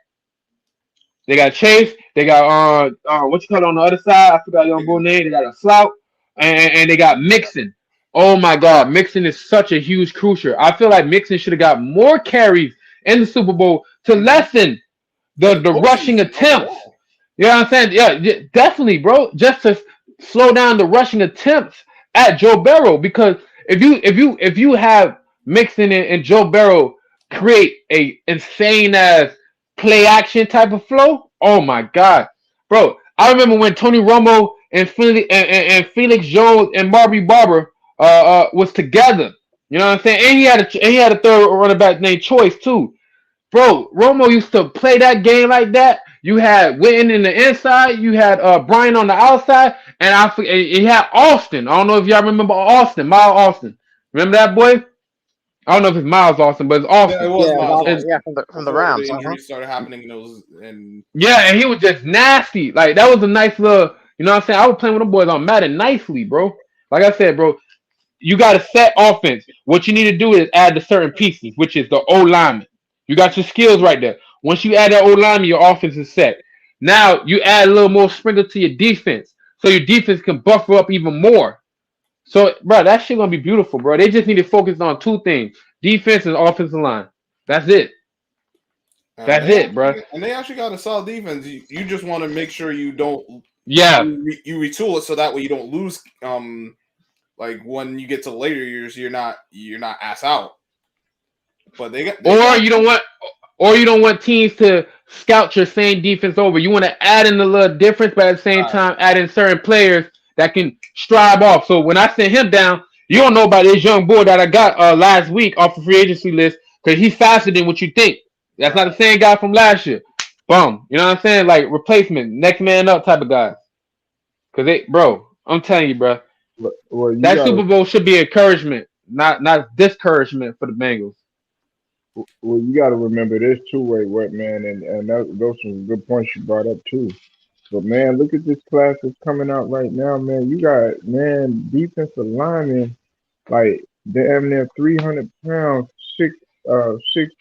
They got Chase. They got what you call it on the other side? I forgot your boy name. They got a Slout, and they got Mixon. Oh my God, Mixon is such a huge crucial. I feel like Mixon should have got more carries in the Super Bowl to lessen the rushing attempts. You know what I'm saying? Yeah, definitely, bro. Just to slow down the rushing attempts at Joe Burrow, because if you have Mixon and Joe Burrow create a insane ass play action type of flow, oh my God, bro. I remember when Tony Romo and Felix Jones and Marby Barber was together. You know what I'm saying? And he had a third running back named Choice too. Bro, Romo used to play that game like that. You had Witten in the inside, you had Brian on the outside, and you had Austin. I don't know if y'all remember Austin, Miles Austin. Remember that boy? I don't know if it's Miles Austin, but it's Austin. Yeah, it was Miles Austin. Yeah, from the Rams. The injuries started happening, and he was just nasty. Like, that was a nice little, you know what I'm saying? I was playing with them boys on Madden nicely, bro. Like I said, bro, you got a set offense. What you need to do is add the certain pieces, which is the O lineman. You got your skills right there. Once you add that O lineman, your offense is set. Now you add a little more sprinkle to your defense, so your defense can buffer up even more. So, bro, that shit gonna be beautiful, bro. They just need to focus on 2 things: defense and offensive line. That's it. That's it, bro. And they actually got a solid defense. You just want to make sure you don't. Yeah. You retool it so that way you don't lose. Like when you get to the later years, you're not ass out. But you don't want teams to scout your same defense over. You want to add in a little difference, but at the same time add in certain players that can strive off. So when I sent him down, you don't know about this young boy that I got last week off the free agency list, because he's faster than what you think. That's not the same guy from last year. Boom. You know what I'm saying? Like, replacement, next man up type of guys. Bro, I'm telling you, bro. That Super Bowl should be encouragement, not discouragement for the Bengals. Well, you got to remember this two-way work, man, and those are some good points you brought up too. But man, look at this class that's coming out right now, man. You got defensive linemen like damn near 300 pounds,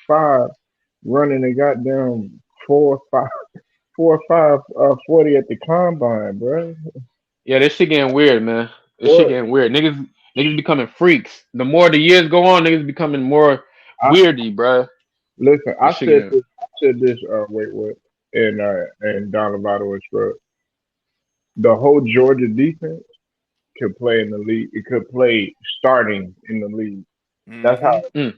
6'5", running a goddamn 4.5 40 at the combine, bro. Yeah, this shit getting weird, man. This shit getting weird. Niggas becoming freaks. The more the years go on, niggas becoming more weirdy, bro. Listen, I said said this. Wait, what? And Don Lovato and Scrub. The whole Georgia defense could play in the league. It could play starting in the league. That's how. Mm.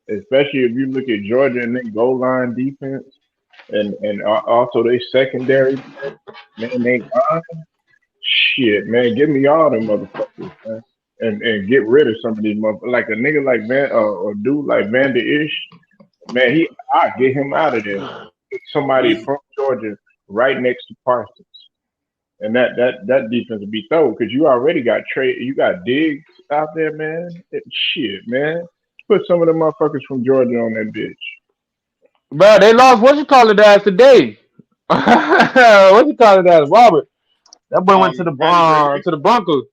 Especially if you look at Georgia and their goal line defense, and also their secondary, man, they shit, man, give me all them motherfuckers, man. And get rid of some of these motherfuckers. Like a nigga like Van or dude like Van Der Ish, man, I get him out of there. Somebody from Georgia right next to Parsons. And that defense would be throw because you already got you got Diggs out there, man. Shit, man. Put some of the motherfuckers from Georgia on that bitch. Bro, they lost what you call it as today. What you call it as Robert. That boy went to the Broncos.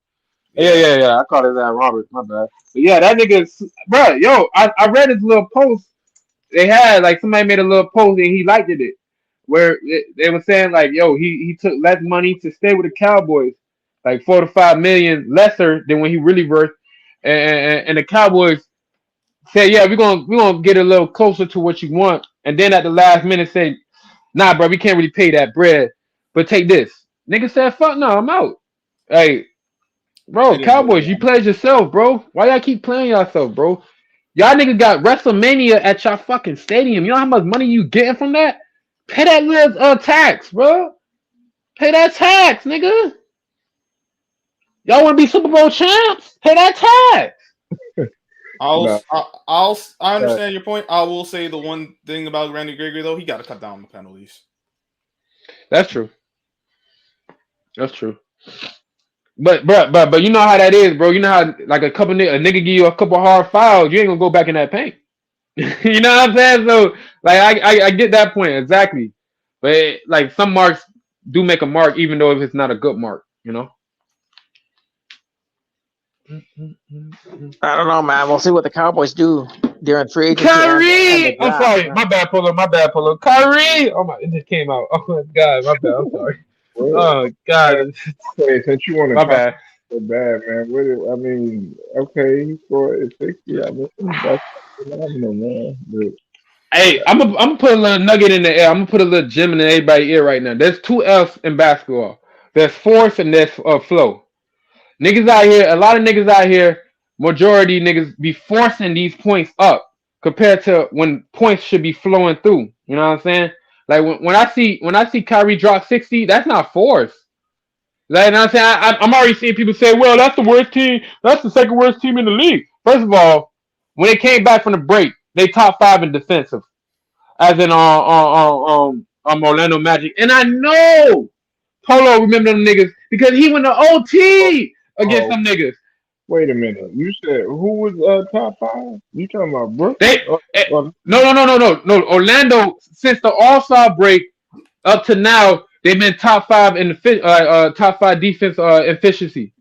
Yeah. I call it that Robert. My bad. But yeah, that nigga, bro. Yo, I read his little post. They had like somebody made a little post and he liked it, where they were saying like, yo, he took less money to stay with the Cowboys, like 4 to 5 million lesser than when he really worth, and the Cowboys said, yeah, we're gonna get a little closer to what you want, and then at the last minute say, nah, bro, we can't really pay that bread, but take this. Nigga said, fuck no, I'm out. Hey, bro, Cowboys, you played yourself, bro. Why y'all keep playing yourself, bro? Y'all niggas got WrestleMania at y'all fucking stadium. You know how much money you getting from that? Pay that little tax, bro. Pay that tax, nigga. Y'all want to be Super Bowl champs? Pay that tax. I understand your point. I will say the one thing about Randy Gregory though, he got to cut down on the penalties. That's true. But you know how that is, bro. You know how like a nigga give you a couple hard fouls, you ain't gonna go back in that paint. You know what I'm saying? So like I get that point exactly. But like some marks do make a mark, even though if it's not a good mark, you know. I don't know, man. We'll see what the Cowboys do during free agency. Kyrie! I'm sorry. My bad, Polo. Kyrie! Oh my, it just came out. Oh my god, my bad. I'm sorry. Oh god. Hey, since you want to my bad. So bad, man. I mean, okay, he scored 60. I mean, that's phenomenal, man. But, hey, I'm gonna put a little nugget in the air. I'm gonna put a little gem in everybody's ear right now. There's 2 F's in basketball. There's force and there's flow. Niggas out here, a lot of niggas out here, majority niggas be forcing these points up compared to when points should be flowing through. You know what I'm saying? Like when I see Kyrie drop 60, that's not force. Like, you know what I'm saying? I'm already seeing people say, well, that's the worst team. That's the second worst team in the league. First of all, when they came back from the break, they top 5 in defensive, as in Orlando Magic. And I know Polo remember them niggas because he went to OT against them niggas. Wait a minute. You said who was top 5? You talking about Brooklyn? No. Orlando, since the All-Star break up to now, they've been top 5 in the top 5 defense efficiency.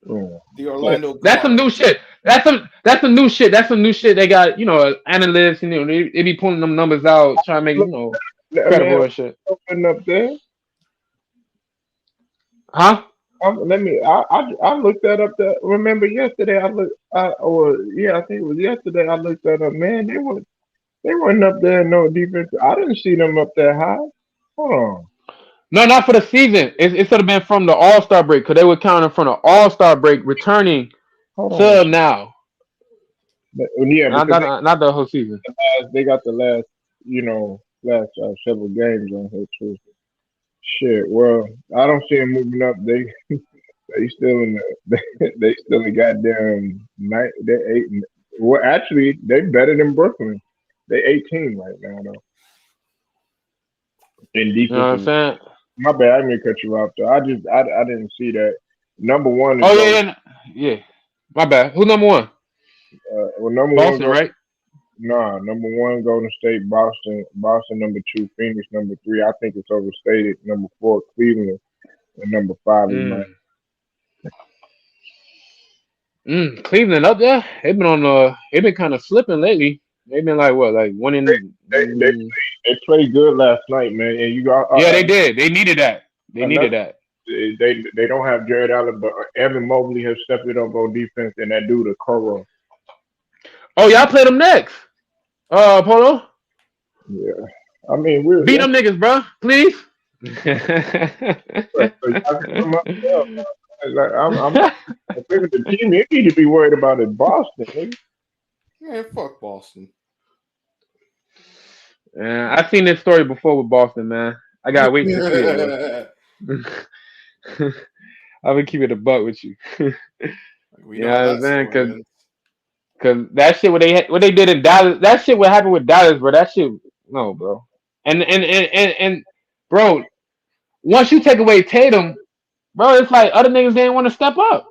The Orlando. That's some new shit. That's some new shit. That's some new shit. They got analysts and they be pulling them numbers out, trying to make credible and shit. Open up there. Huh? I looked that up. There. Remember yesterday? I think it was yesterday. I looked that up. Man, they weren't up there. No defense. I didn't see them up that high. Hold on. No, not for the season. It should have been from the All-Star break because they were counting from the All-Star break returning to now. Yeah, not the whole season. They got the last several games on here too. Shit. Well, I don't see them moving up. They still in they still in goddamn night. They're 8. Well, actually, they better than Brooklyn. They 18 right now though. In defense. You know what I'm saying? My bad, I didn't cut you off though. I didn't see that. Number 1 is yeah. My bad. Who's number 1? Number Boston, 1 right? Nah, number 1 Golden State, Boston, number 2 Phoenix, number 3. I think it's overstated. Number 4 Cleveland, and number 5 is Miami. Cleveland up there. They've been kind of slipping lately. They've been like one in. They played good last night, man. And you got they did. They needed that. They don't have Jared Allen, but Evan Mobley has stepped it up on defense, and that dude Okoro. Oh, y'all play them next. Polo, Yeah. I mean, we're beat them niggas, bro. Please. so y'all can come up there. Like, I'm thinking the team you need to be worried about is Boston, nigga. Man, fuck Boston. Yeah, I've seen this story before with Boston, man. I gotta wait to see it, bro. I would keep it a buck with you. We You know know how what I'm that saying? story ends. Cause that shit what they did in Dallas, that shit what happened with Dallas, bro. That shit no, bro. And bro, once you take away Tatum, bro, it's like other niggas didn't want to step up.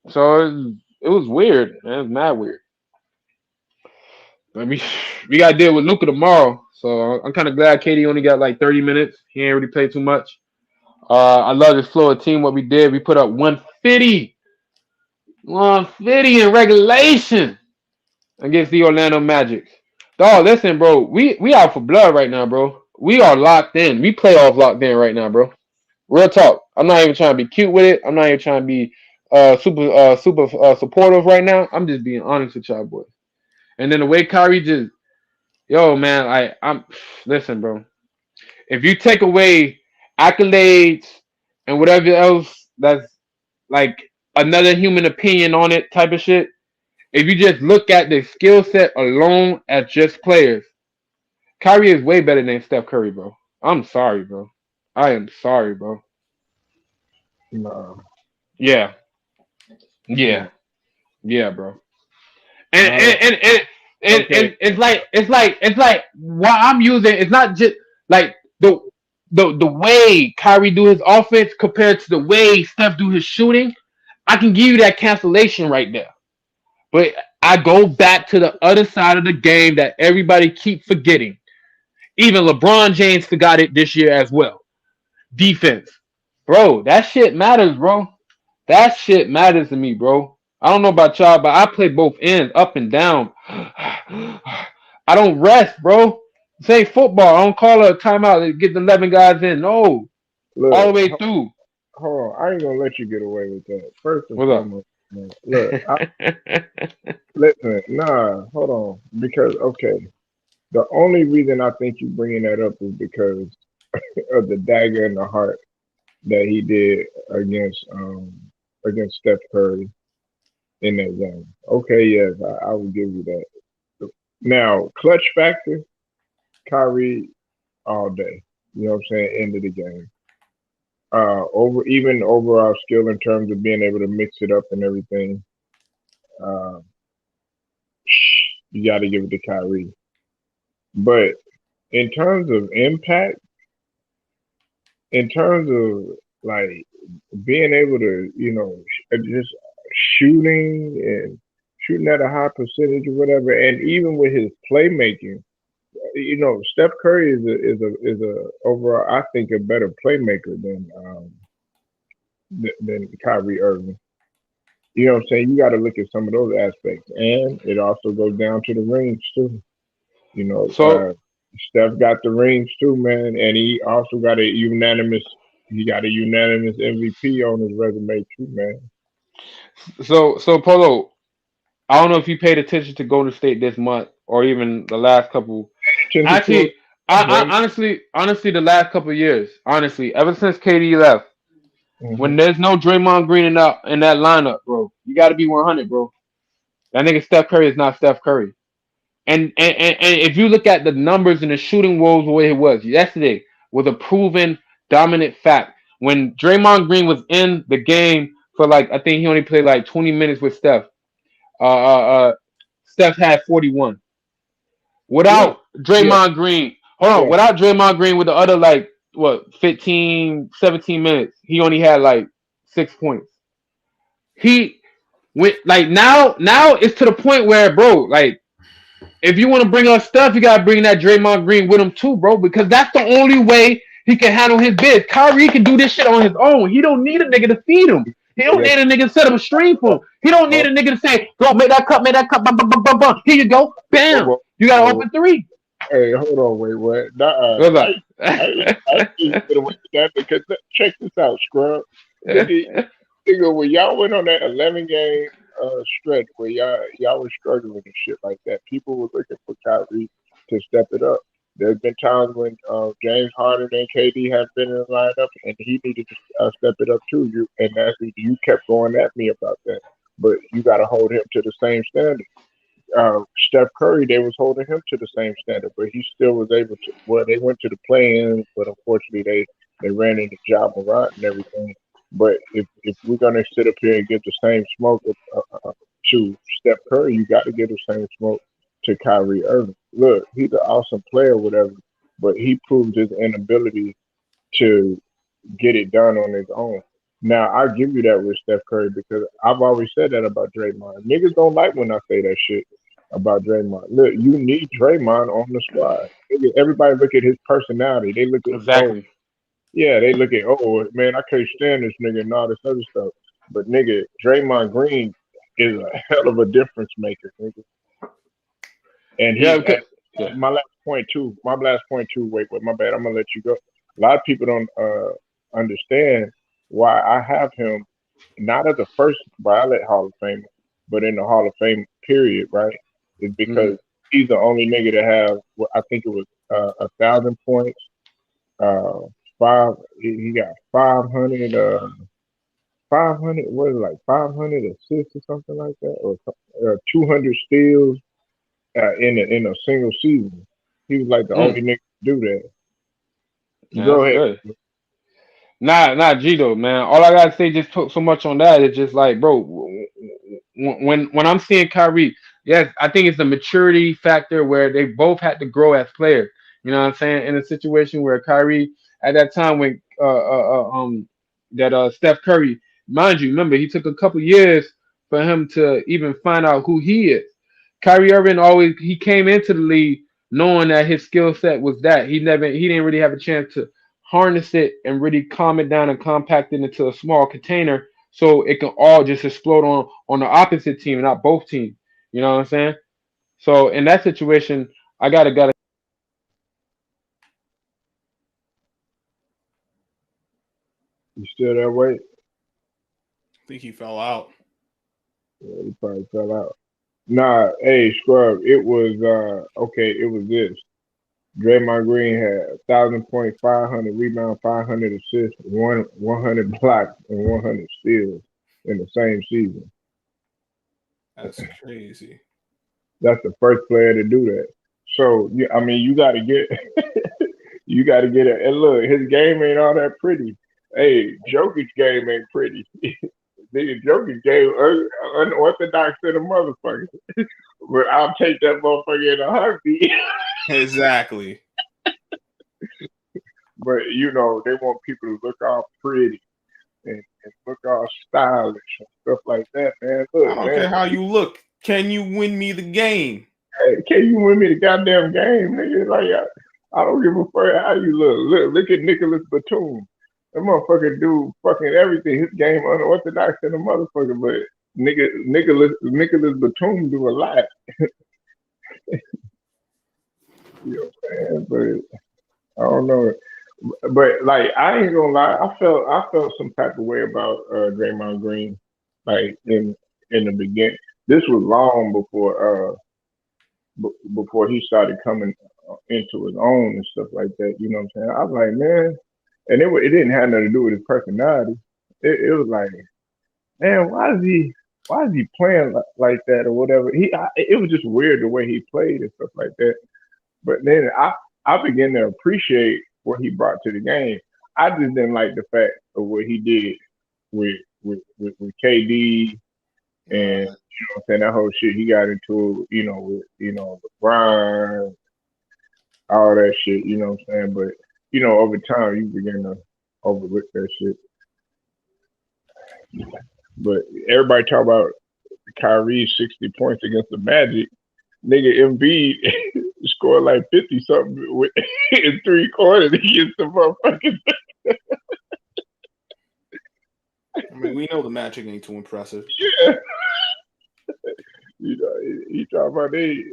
So it was weird, man. It was mad weird. I mean, we got to deal with Luca tomorrow, so I'm kind of glad Katie only got like 30 minutes. He ain't really played too much. I love this Florida team. What we did, we put up 150 in regulation against the Orlando Magic. Dog, listen, bro, we out for blood right now, bro. We are locked in. We playoff locked in right now, bro. Real talk. I'm not even trying to be cute with it. I'm not even trying to be super supportive right now. I'm just being honest with y'all, boys. And then the way Kyrie just, yo, man, I'm listen, bro. If you take away accolades and whatever else that's like another human opinion on it type of shit, if you just look at the skill set alone as just players, Kyrie is way better than Steph Curry, bro. I'm sorry, bro. I am sorry, bro. No, Yeah, yeah, no. yeah, bro. All And right. and and, and, and, Okay. and it's like what I'm using. It's not just like the way Kyrie do his offense compared to the way Steph do his shooting. I can give you that cancellation right there. But I go back to the other side of the game that everybody keep forgetting. Even LeBron James forgot it this year as well. Defense. Bro, that shit matters, bro. That shit matters to me, bro. I don't know about y'all, but I play both ends, up and down. I don't rest, bro. This ain't football. I don't call a timeout to get the 11 guys in. No. All the Look, way through. hold on. I ain't gonna let you get away with that. First and What's foremost, man. Look, listen. Nah, hold on. Because okay, the only reason I think you bringing that up is because of the dagger in the heart that he did against Steph Curry in that game. Okay, yes, I will give you that. Now, clutch factor, Kyrie all day. You know what I'm saying? End of the game. Even overall skill in terms of being able to mix it up and everything. Uh, you got to give it to Kyrie. But in terms of impact, in terms of like being able to, just shooting and shooting at a high percentage or whatever, and even with his playmaking, Steph Curry is a overall, I think, a better playmaker than Kyrie Irving. You know what I'm saying? You got to look at some of those aspects, and it also goes down to the rings too. You know, so Steph got the rings too, man, and he also got a unanimous. He got a unanimous MVP on his resume too, man. so Polo, I don't know if you paid attention to Golden State this month or even the last couple. Attention to it, Actually, man. honestly, the last couple of years, honestly, ever since KD left, Mm-hmm. when there's no Draymond Green in that lineup, bro, you got to be 100, bro. That nigga Steph Curry is not Steph Curry. And if you look at the numbers and the shooting woes the way it was yesterday, was a proven dominant fact. When Draymond Green was in the game for like I think he only played like 20 minutes with Steph. Uh, uh, uh Steph had 41. Yeah, Without yeah, Draymond Green, hold on. yeah. Without Draymond Green with the other like what 15, 17 minutes, he only had like 6 points. He went like now it's to the point where bro, like if you want to bring up stuff, you gotta bring that Draymond Green with him too, bro, because that's the only way he can handle his biz. Kyrie can do this shit on his own. He don't need a nigga to feed him. He don't Yes. need a nigga to set up a stream for him. He don't need Oh, a nigga to say, go make that cut, bum, bum, bum, bum, bum. Here you go, whoa, bam. whoa, You got an whoa. open three. Hey, hold on, wait, what? What's I, I up? think get away with that because check this out, scrub. Nigga, when y'all went on that 11 game stretch where y'all was struggling and shit like that. People were looking for Kyrie to step it up. There's been times when James Harden and KD have been in the lineup, and he needed to step it up too. You kept going at me about that, but you got to hold him to the same standard. Steph Curry, they was holding him to the same standard, but he still was able to. Well, they went to the play-in, but unfortunately they ran into Ja Morant and everything. But if we're gonna sit up here and get the same smoke to Steph Curry, you got to get the same smoke to Kyrie Irving. Look, he's an awesome player, whatever, but he proved his inability to get it done on his own. Now I give you that with Steph Curry because I've always said that about Draymond. Niggas don't like when I say that shit about Draymond. Look, you need Draymond on the squad. Everybody look at his personality. They look at Exactly. they look at man, I can't stand this nigga and all this other stuff. But nigga, Draymond Green is a hell of a difference maker, nigga. And Yeah. he my last point too. Wait, my bad. I'm gonna let you go. A lot of people don't understand why I have him not as a first ballot Hall of Famer, but in the Hall of Fame period, right? Is because he's the only nigga to have. I think it was 1,000 points. He got 500. 500. What is it, like 500 assists or something like that, or 200 steals in a single season. He was like the only nigga to do that. Yeah, Go that's ahead. good. Nah, Gito, man. All I gotta say, just talk so much on that. It's just like, bro, when I'm seeing Kyrie, yes, I think it's the maturity factor where they both had to grow as players. You know what I'm saying? In a situation where Kyrie, at that time when Steph Curry, mind you, remember he took a couple years for him to even find out who he is. Kyrie Irving he came into the league knowing that his skill set was that he didn't really have a chance to harness it and really calm it down and compact it into a small container so it can all just explode on the opposite team and not both teams. You know what I'm saying? So in that situation, I gotta. You still that way? I think he fell out. Yeah, he probably fell out. Nah, hey Scrub, it was okay, it was this. Draymond Green had 1,000 points, 500 rebounds, 500 assists, 100 blocks, and 100 steals in the same season. That's crazy. That's the first player to do that. So I mean, you got to get it. And look, his game ain't all that pretty. Hey, Jokic's game ain't pretty. Nigga, Jokic game unorthodox to the motherfucker. But I'll take that motherfucker in a heartbeat. Exactly. But they want people to look all pretty and look all stylish and stuff like that, man. Look, I don't care how you look. Can you win me the game? Hey, can you win me the goddamn game, nigga? Like I don't give a fuck how you look. Look at Nicholas Batum. That motherfucker do fucking everything. His game unorthodox than a motherfucker, but Nicholas Batum do a lot. You know what I'm saying? But I don't know. But like I ain't gonna lie, I felt some type of way about Draymond Green, like in the beginning. This was long before he started coming into his own and stuff like that. You know what I'm saying? I was like, man, and it didn't have nothing to do with his personality. It was like, man, why is he playing like that or whatever? It was just weird the way he played and stuff like that. But then I began to appreciate what he brought to the game. I just didn't like the fact of what he did with KD and I'm saying, that whole shit he got into, with LeBron, all that shit, you know what I'm saying? But over time you begin to overlook that shit. But everybody talk about Kyrie's 60 points against the Magic. Nigga Embiid scored like 50 something in 3 quarters against the motherfuckers. I mean, we know the Magic ain't too impressive. Yeah. He talking about they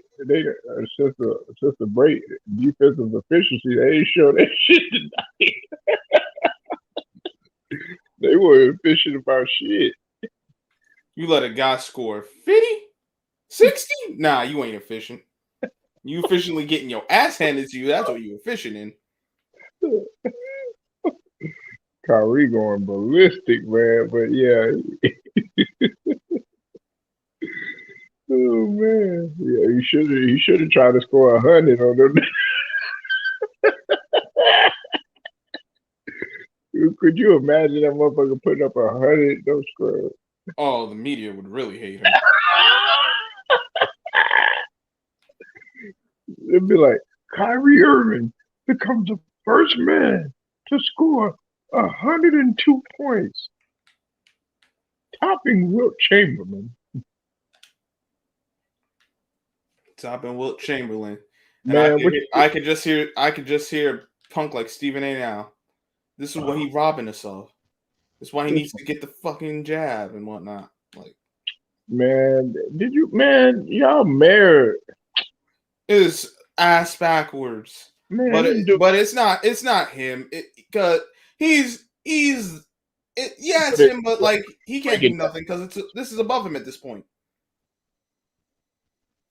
since the break defensive efficiency, they ain't show that shit tonight. They weren't efficient about shit. You let a guy score 50, 60? Nah, you ain't efficient. You efficiently getting your ass handed to you. That's what you efficient in. Kyrie going ballistic, man. But yeah, oh man, yeah, he should have tried to score 100 on them. Could you imagine that motherfucker putting up 100? Those scrubs. Oh, the media would really hate him. It'd be like Kyrie Irving becomes the first man to score 102 points, topping Wilt Chamberlain. Topping Wilt Chamberlain. And Man, I could just hear punk like Stephen A. now. This is what he robbing us of. This is why he needs to get the fucking jab and whatnot. Like, man, y'all married. it is ass backwards. Man, but it's not him. Because it's him, but like he can't do nothing because this is above him at this point.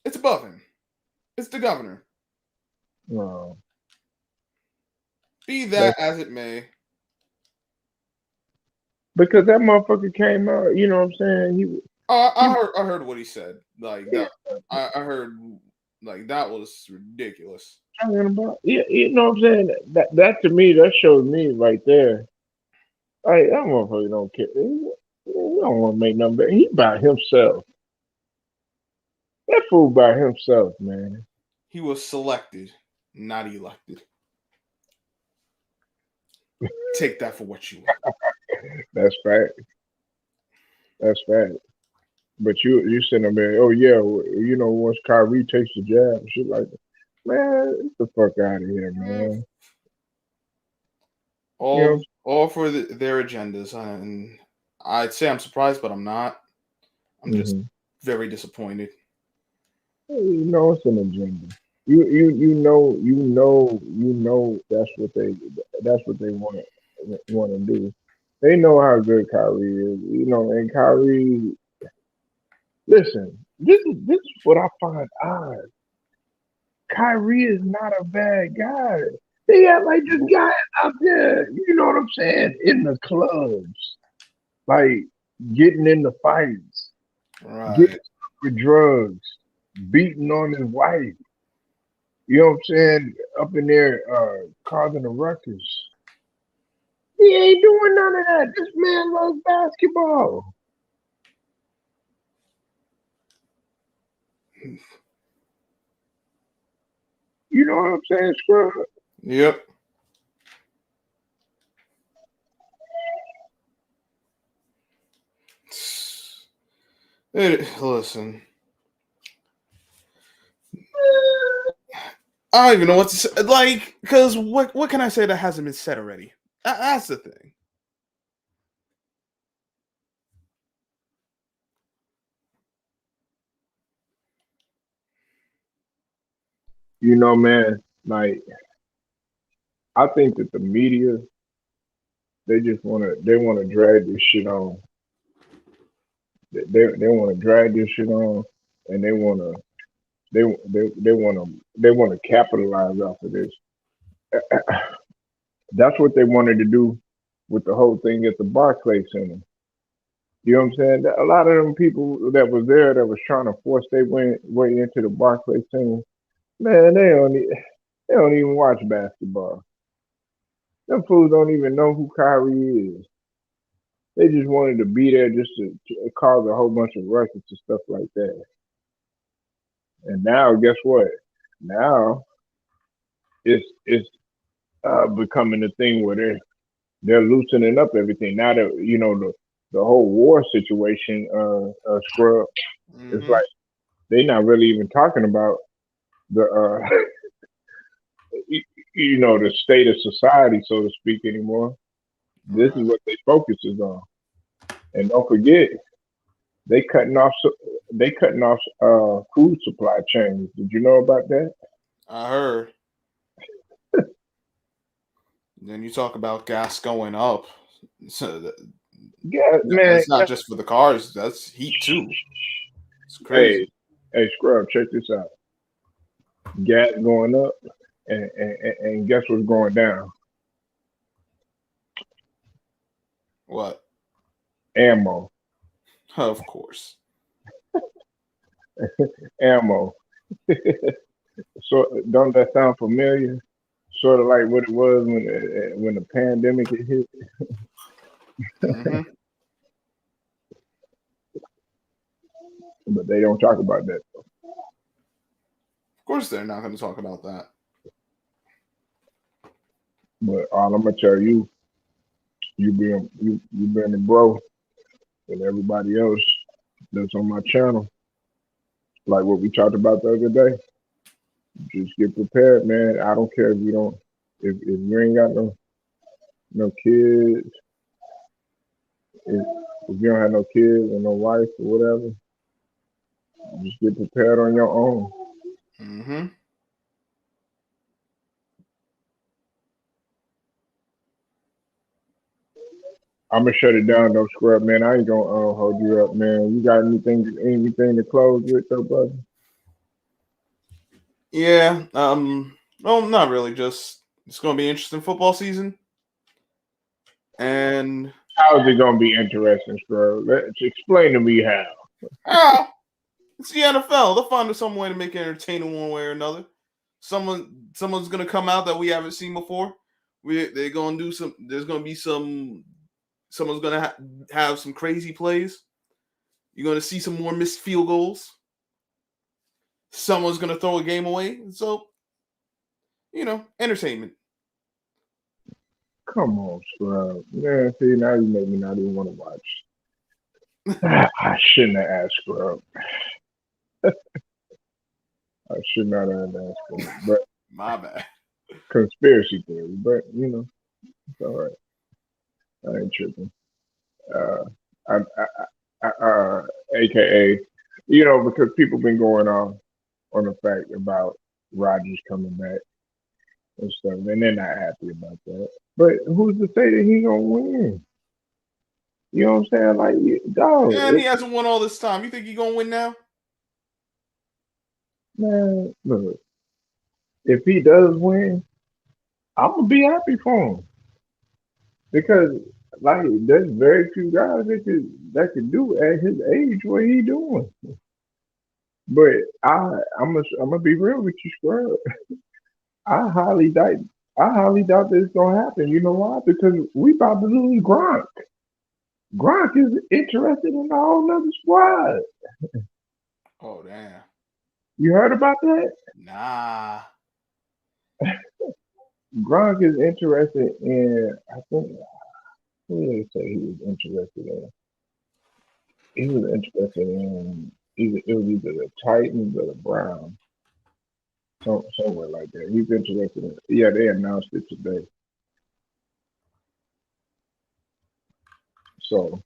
It's above him. It's the governor. No. Be that as it may. Because that motherfucker came out, you know what I'm saying? I heard what he said. Like that, I heard like that was ridiculous. About, you know what I'm saying? That to me, that shows me right there. Like, that motherfucker don't care. He don't want to make nothing better. He by himself. That fool by himself, man. He was selected, not elected. Take that for what you want. That's fact. That's fact. But you sitting there, oh yeah, you know, once Kyrie takes the jab, shit like that. Man, get the fuck out of here, man. All for their agendas, and I'd say I'm surprised, but I'm not. I'm just very disappointed. You know it's an agenda. You know that's what they want to do. They know how good Kyrie is, you know, and Kyrie. Listen, this is what I find odd. Kyrie is not a bad guy. They act like this guy out there, you know what I'm saying, in the clubs, like getting into fights, getting with drugs, beating on his wife. You know what I'm saying? Up in there, causing a ruckus. He ain't doing none of that. This man loves basketball. You know what I'm saying, Scrub? Yep. Listen. I don't even know what to say. Like, because what can I say that hasn't been said already? That's the thing. You know, man, like, I think that the media, they want to drag this shit on. They want to drag this shit on, and they want to capitalize off of this. That's what they wanted to do with the whole thing at the Barclays Center. You know what I'm saying? A lot of them people that was there that was trying to force their way into the Barclays Center, man, they don't even watch basketball. Them fools don't even know who Kyrie is. They just wanted to be there just to cause a whole bunch of ruckus and stuff like that. And now, guess what? Now it's becoming a thing where they're loosening up everything. Now that you know the whole war situation, Scrub, it's like they're not really even talking about the you know, the state of society, so to speak, anymore. This is what they focus is on. And don't forget, they cutting off food supply chains. Did you know about that? I heard. Then you talk about gas going up. So Yeah, man. That's not just for the cars. That's heat too. It's crazy. Hey, Scrub, check this out. Gas going up, and guess what's going down? What? Ammo. Of course. Ammo. So don't that sound familiar? Sort of like what it was when the pandemic hit. Mm-hmm. But they don't talk about that. Of course, they're not going to talk about that. But all I'm gonna tell you, you being a bro, and everybody else that's on my channel, like what we talked about the other day. Just get prepared, man. I don't care if you don't, if you ain't got no kids, if you don't have no kids or no wife or whatever, just get prepared on your own. Mm-hmm. I'm gonna shut it down, though, Scrub, man. I ain't gonna hold you up, man. You got anything to close with, though, brother? Yeah. Well, not really. Just it's going to be an interesting football season. And How is it gonna be interesting, Scrub? Let's explain to me how. it's the NFL. They'll find some way to make it entertaining one way or another. Someone's going to come out that we haven't seen before. They're going to do some. There's going to be some. Someone's going to have some crazy plays. You're going to see some more missed field goals. Someone's going to throw a game away. So, entertainment. Come on, Scrub. Man, see, now you make me not even want to watch. I shouldn't have asked, Scrub. I should not have asked, Scrub. But My bad. conspiracy theory, but it's all right. I ain't tripping. I, AKA, because people been going on the fact about Rodgers coming back and stuff, and they're not happy about that. But who's to say that he gonna win? You know what I'm saying? Like, dog. And he hasn't won all this time. You think he's going to win now? Man, look. If he does win, I'm gonna be happy for him because, like, there's very few guys that could do at his age what he doing. But I'm gonna be real with you, Scrub. I highly doubt that it's gonna happen. You know why? Because we about to lose Gronk. Gronk is interested in a whole nother squad. Oh, damn. You heard about that? Nah. Gronk is interested in. I think. What did they say he was interested in? He was interested in either the Titans or the Browns, somewhere like that. He's interested in. Yeah, they announced it today. So,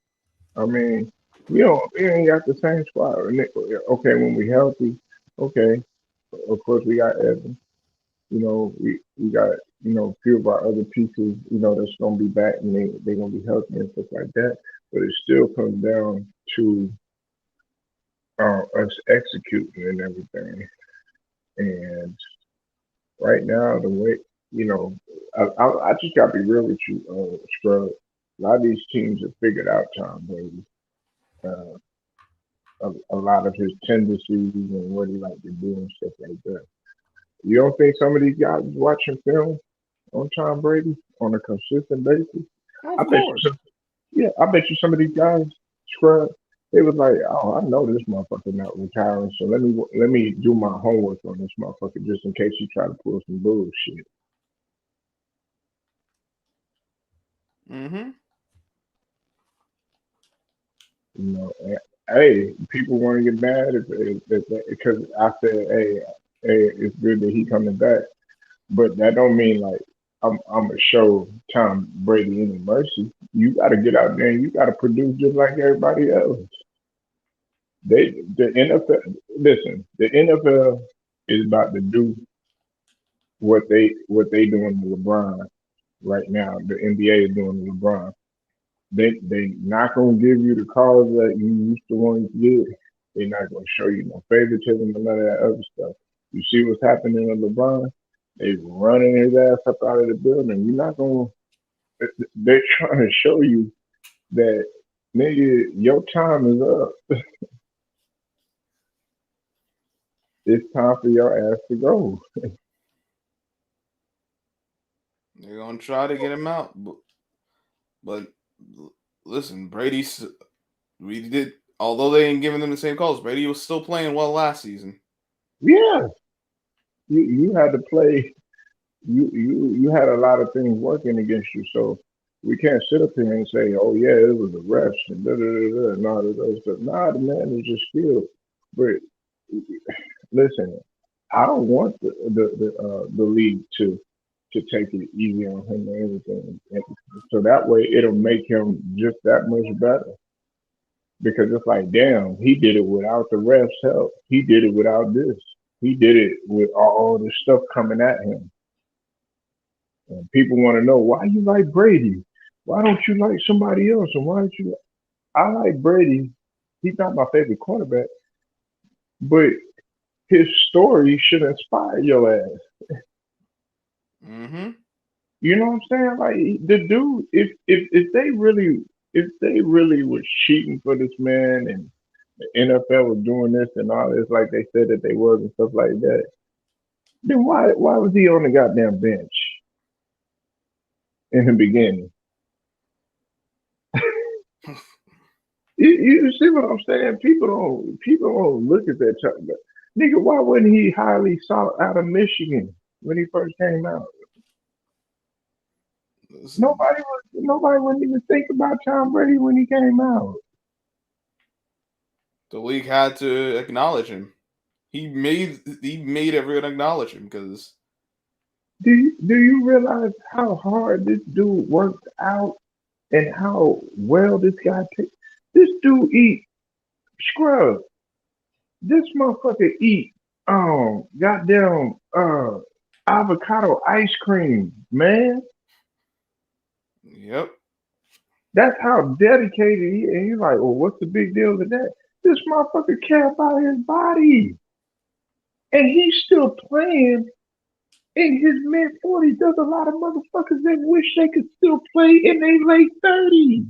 I mean, we ain't got the same squad. Okay, when we healthy, okay. Of course, we got Evans. We got a few of our other pieces. That's gonna be back and they're gonna be healthy and stuff like that. But it still comes down to us executing and everything. And right now, the way I just gotta be real with you, Scrub. A lot of these teams have figured out Tom Brady. A lot of his tendencies and what he like to do and stuff like that. You don't think some of these guys is watching film on Tom Brady on a consistent basis? Of course. I bet you some of these guys, Scrub, they was like, oh, I know this motherfucker not retiring, so let me do my homework on this motherfucker just in case he try to pull some bullshit. Mm-hmm. Hey, people want to get mad because I said, hey, it's good that he coming back, but that don't mean like I'm gonna show Tom Brady any mercy. You got to get out there and you got to produce just like everybody else. The NFL, listen, the NFL is about to do what they doing to LeBron right now. The NBA is doing to LeBron. They not gonna give you the calls that you used to want to get. They're not gonna show you no favoritism and none of that other stuff. You see what's happening with LeBron? They running his ass up out of the building. You're not gonna. They're trying to show you that nigga, your time is up. It's time for your ass to go. They're gonna try to get him out, but listen, Brady's. We did, although they ain't giving them the same calls. Brady was still playing well last season. Yeah, you had to play. You had a lot of things working against you, so we can't sit up here and say, "Oh yeah, it was the refs and da da da da," and all that other stuff. Nah, the man is just skilled. But listen, I don't want the league to take it easy on him and everything, and so that way it'll make him just that much better. Because it's like, damn, he did it without the refs' help. He did it without this. He did it with all this stuff coming at him. And people want to know, why you like Brady? Why don't you like somebody else? And why don't you? I like Brady. He's not my favorite quarterback, but his story should inspire your ass. Mm-hmm. You know what I'm saying? Like the dude, if they really was cheating for this man and the NFL was doing this and all this like they said that they was and stuff like that, then why was he on the goddamn bench in the beginning? You see what I'm saying? People don't look at that type of nigga. Why wasn't he highly sought out of Michigan when he first came out? Nobody wouldn't even think about Tom Brady when he came out. The league had to acknowledge him. He made everyone acknowledge him because. Do you realize how hard this dude worked out and how well this guy takes? This dude eat scrub. This motherfucker eat goddamn avocado ice cream, man. Yep. That's how dedicated he is. And you're like, well, what's the big deal with that? This motherfucker care about his body. And he's still playing in his mid-40s. There's a lot of motherfuckers that wish they could still play in their late 30s.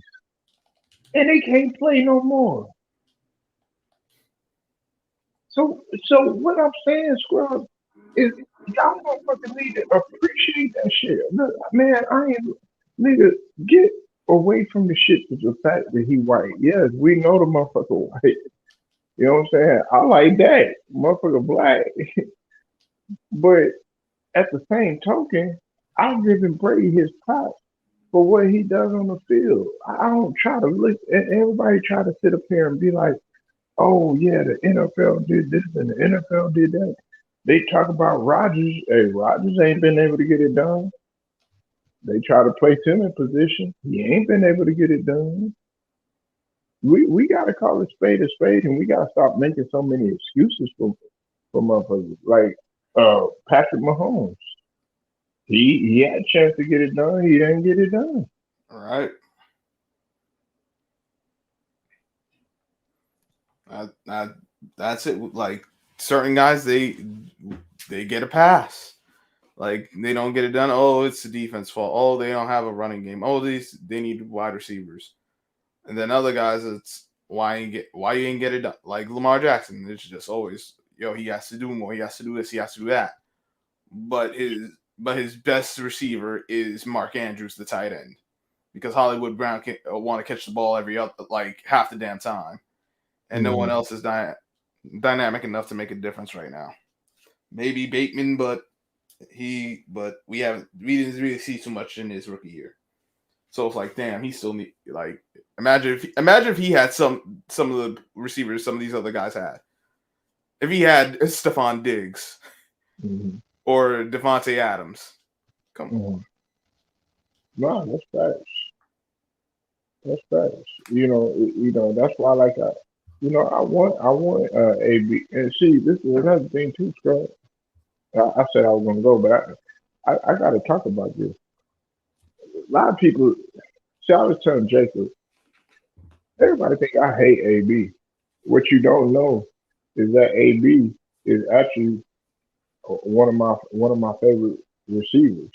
And they can't play no more. So what I'm saying, Scrub, is y'all motherfuckers need to appreciate that shit. Look, man, nigga, get away from the shit to the fact that he white. Yes, we know the motherfucker white. You know what I'm saying? I like that. Motherfucker black. But at the same token, I'm giving Brady his props for what he does on the field. I don't try to look at everybody try to sit up here and be like, oh yeah, the NFL did this and the NFL did that. They talk about Rodgers. Hey, Rodgers ain't been able to get it done. They try to place him in position. He ain't been able to get it done. We gotta call a spade, and we gotta stop making so many excuses for motherfuckers. Like Patrick Mahomes. He had a chance to get it done. He didn't get it done. All right. That's it. Like certain guys, they get a pass. Like they don't get it done. Oh, it's the defense fault. Oh, they don't have a running game. Oh, they need wide receivers. And then other guys, it's why you ain't get it done. Like Lamar Jackson, it's just always he has to do more. He has to do this. He has to do that. But his best receiver is Mark Andrews, the tight end, because Hollywood Brown can want to catch the ball every other half the damn time, and no one else is dynamic enough to make a difference right now. Maybe Bateman, but we didn't really see too much in his rookie year. So it's like, damn, he still need imagine if he had some of the receivers some of these other guys had. If he had Stephon Diggs or Devontae Adams, come on. No, that's facts. That's facts. You know that's why I want AB and see this is another thing too, Scott. I said I was gonna go, but I got to talk about this. A lot of people See, I was telling Jacob, everybody think I hate AB. What you don't know is that AB is actually one of my favorite receivers.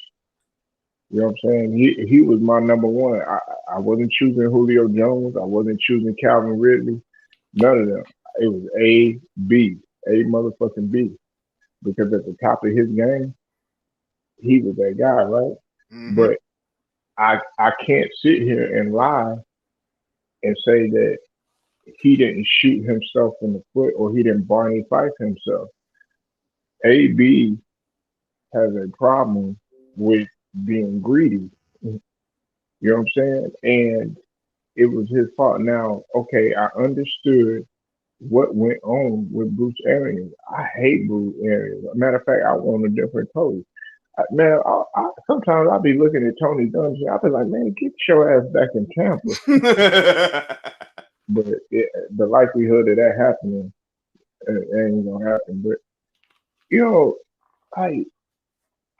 You know what I'm saying? He was my number one. I wasn't choosing Julio Jones. I wasn't choosing Calvin Ridley. None of them. It was A B, A motherfucking B. Because at the top of his game, he was that guy, right? Mm-hmm. But I can't sit here and lie and say that he didn't shoot himself in the foot or he didn't Barney fight himself. AB has a problem with being greedy. You know what I'm saying? And it was his fault. Now, okay, I understood what went on with Bruce Arians. I hate Bruce Arians. Matter of fact, I want a different coach. Man, sometimes I'll be looking at Tony Dungy. I'll be like, man, get your ass back in Tampa. But the likelihood of that happening ain't gonna happen. But you know, I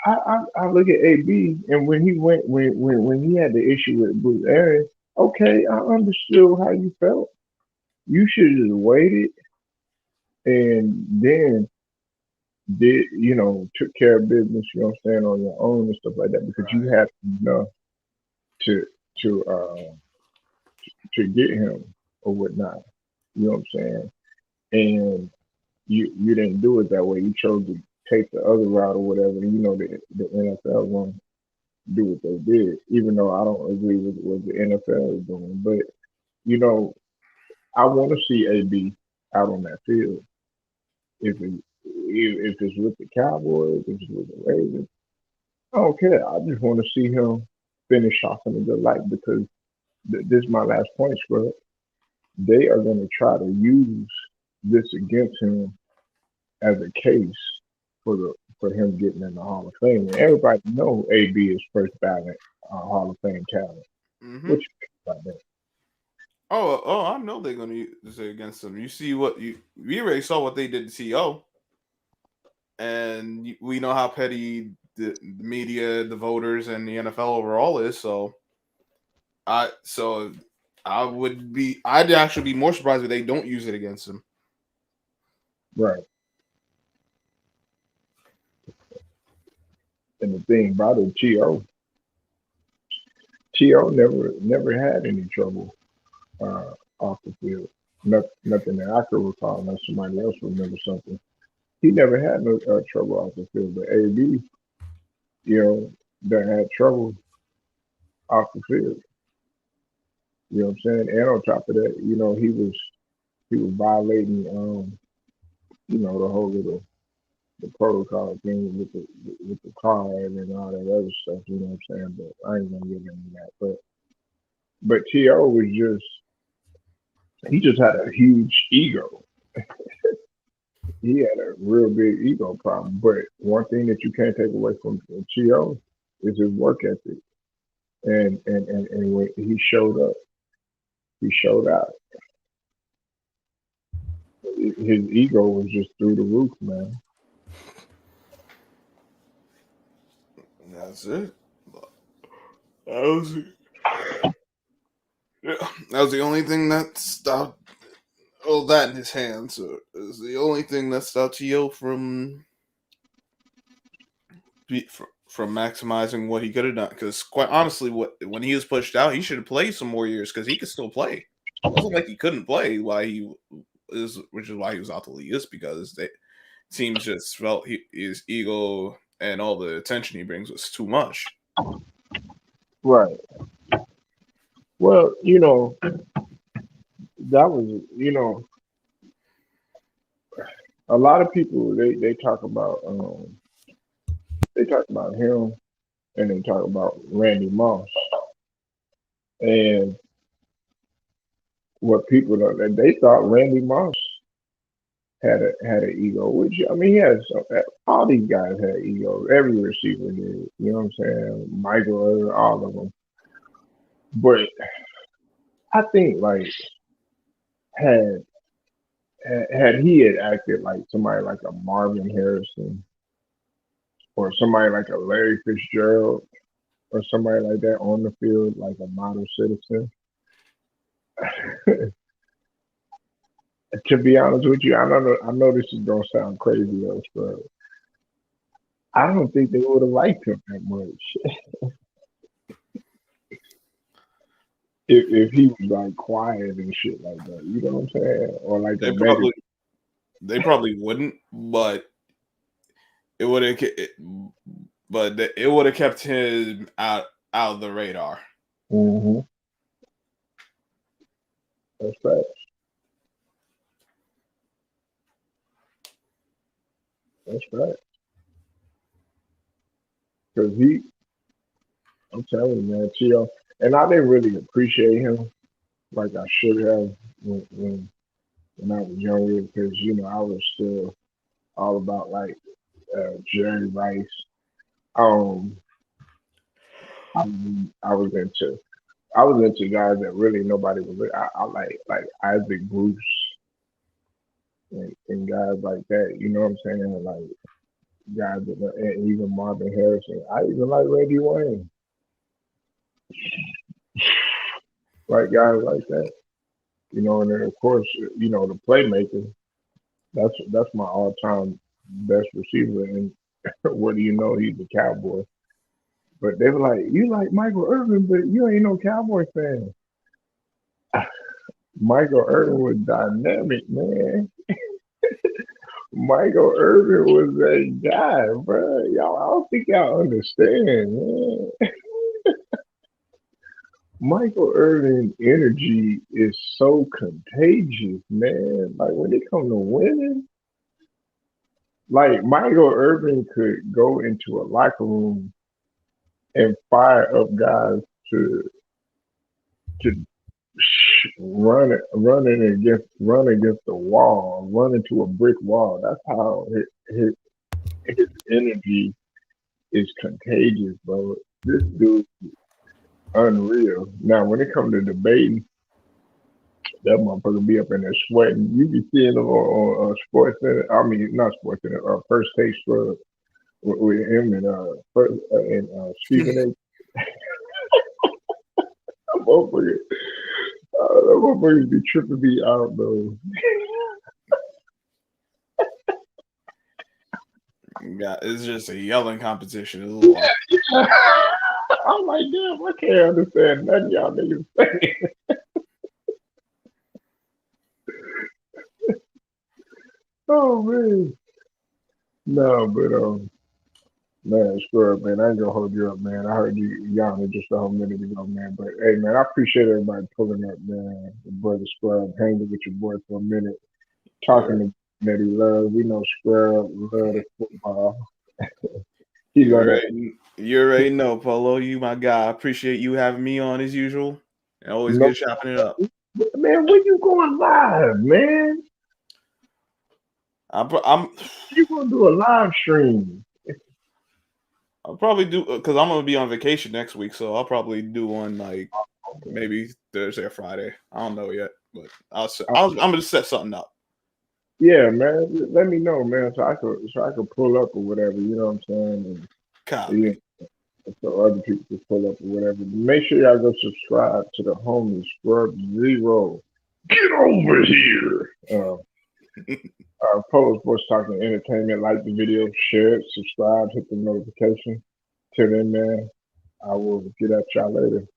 I look at AB and when he went when he had the issue with Bruce Arians, okay, I understood how you felt. You should have just waited and then took care of business, you know what I'm saying, on your own and stuff like that because you had enough to to uh to get him or whatnot. You know what I'm saying? And you didn't do it that way. You chose to take the other route or whatever. And you know the NFL won't do what they did, even though I don't agree with what the NFL is doing. But you know, I want to see AB out on that field. If it's with the Cowboys, if it's with the Ravens, I don't care. I just want to see him finish off in a good light because this is my last point, Scrub. They are going to try to use this against him as a case for him getting in the Hall of Fame. And everybody know AB is first ballot Hall of Fame talent. Mm-hmm. What you think about that? Oh, I know they're going to use it against them. You see we already saw what they did to T.O. And we know how petty the media, the voters, and the NFL overall is. So I'd actually be more surprised if they don't use it against him. Right. And the thing about it, T.O. never had any trouble off the field. Nothing that I could recall, unless somebody else remembers something. He never had no trouble off the field. But AB, that had trouble off the field. You know what I'm saying? And on top of that, he was violating the whole little the protocol thing with the card and all that other stuff, you know what I'm saying? But I ain't gonna get into that. But T.O. was he just had a huge ego. He had a real big ego problem. But one thing that you can't take away from T.O. is his work ethic. And when he showed up, he showed out. His ego was just through the roof, man. That's it. That was that was the only thing that stopped. Oh, that in his hands is the only thing that stopped T.O. from maximizing what he could have done. Because quite honestly, when he was pushed out, he should have played some more years because he could still play. It wasn't like he couldn't play which is why he was out the league. Just because teams just felt his ego and all the attention he brings was too much. Right. Well, that was, a lot of people they talk about him and they talk about Randy Moss and what people don't they thought Randy Moss had an ego, which I mean he has all these guys had egos. Every receiver did, you know what I'm saying? Michael, all of them. But I think like had had he had acted like somebody like a Marvin Harrison or somebody like a Larry Fitzgerald, or somebody like that on the field, like a model citizen. To be honest with you, I know this is gonna sound crazy though, but I don't think they would have liked him that much if he was like quiet and shit like that. You know what I'm saying? Or like They probably wouldn't, but it would have. But it would have kept him out of the radar. Mm-hmm. That's right. That's right. Because I'm telling you, man, Tio, and I didn't really appreciate him like I should have when I was younger, because I was still all about like Jerry Rice. Um, I was into guys that really nobody was. I like Isaac Bruce and guys like that. You know what I'm saying? Like guys that, and even Marvin Harrison. I even like Reggie Wayne. Like guys like that. And then of course, the playmaker. That's my all-time best receiver. And what do you know? He's a Cowboy. But they were like, "You like Michael Irvin, but you ain't no Cowboy fan." Michael Irvin was dynamic, man. Michael Irvin was that guy, bro. Y'all, I don't think y'all understand, man. Michael Irvin energy is so contagious, man. Like when it comes to winning, like Michael Irvin could go into a locker room and fire up guys to run against the wall, run into a brick wall. That's how his energy is contagious, bro. This dude unreal. Now, when it comes to debating, that motherfucker be up in there sweating. You be seeing him on Sports Center. I mean, not Sports Center. First Take Scrub with him and Stephen A. That motherfuckers be tripping me out, though. Yeah, it's just a yelling competition. Yeah. I'm like, damn, I can't understand nothing y'all niggas saying. Oh man. No, but man, screw up, man. I ain't gonna hold you up, man. I heard you yawning just a whole minute ago, man. But hey, man, I appreciate everybody pulling up, man. The brother Scrub, hanging with your boy for a minute, talking to that he loves. We know Scrub love the football. You already know, Polo. You my guy. I appreciate you having me on as usual. And always good chopping it up. Man, when you going live, man? You gonna do a live stream? I'll probably do because I'm gonna be on vacation next week, so I'll probably do one like maybe Thursday or Friday. I don't know yet, but I'm gonna set something up. Yeah, man. Let me know, man, so I could pull up or whatever. You know what I'm saying? And, so other people can pull up or whatever. Make sure y'all go subscribe to the homie Scrub Zero. Get over here. Polo Sports Talking Entertainment. Like the video, share it, subscribe, hit the notification. Till then, man, I will get at y'all later.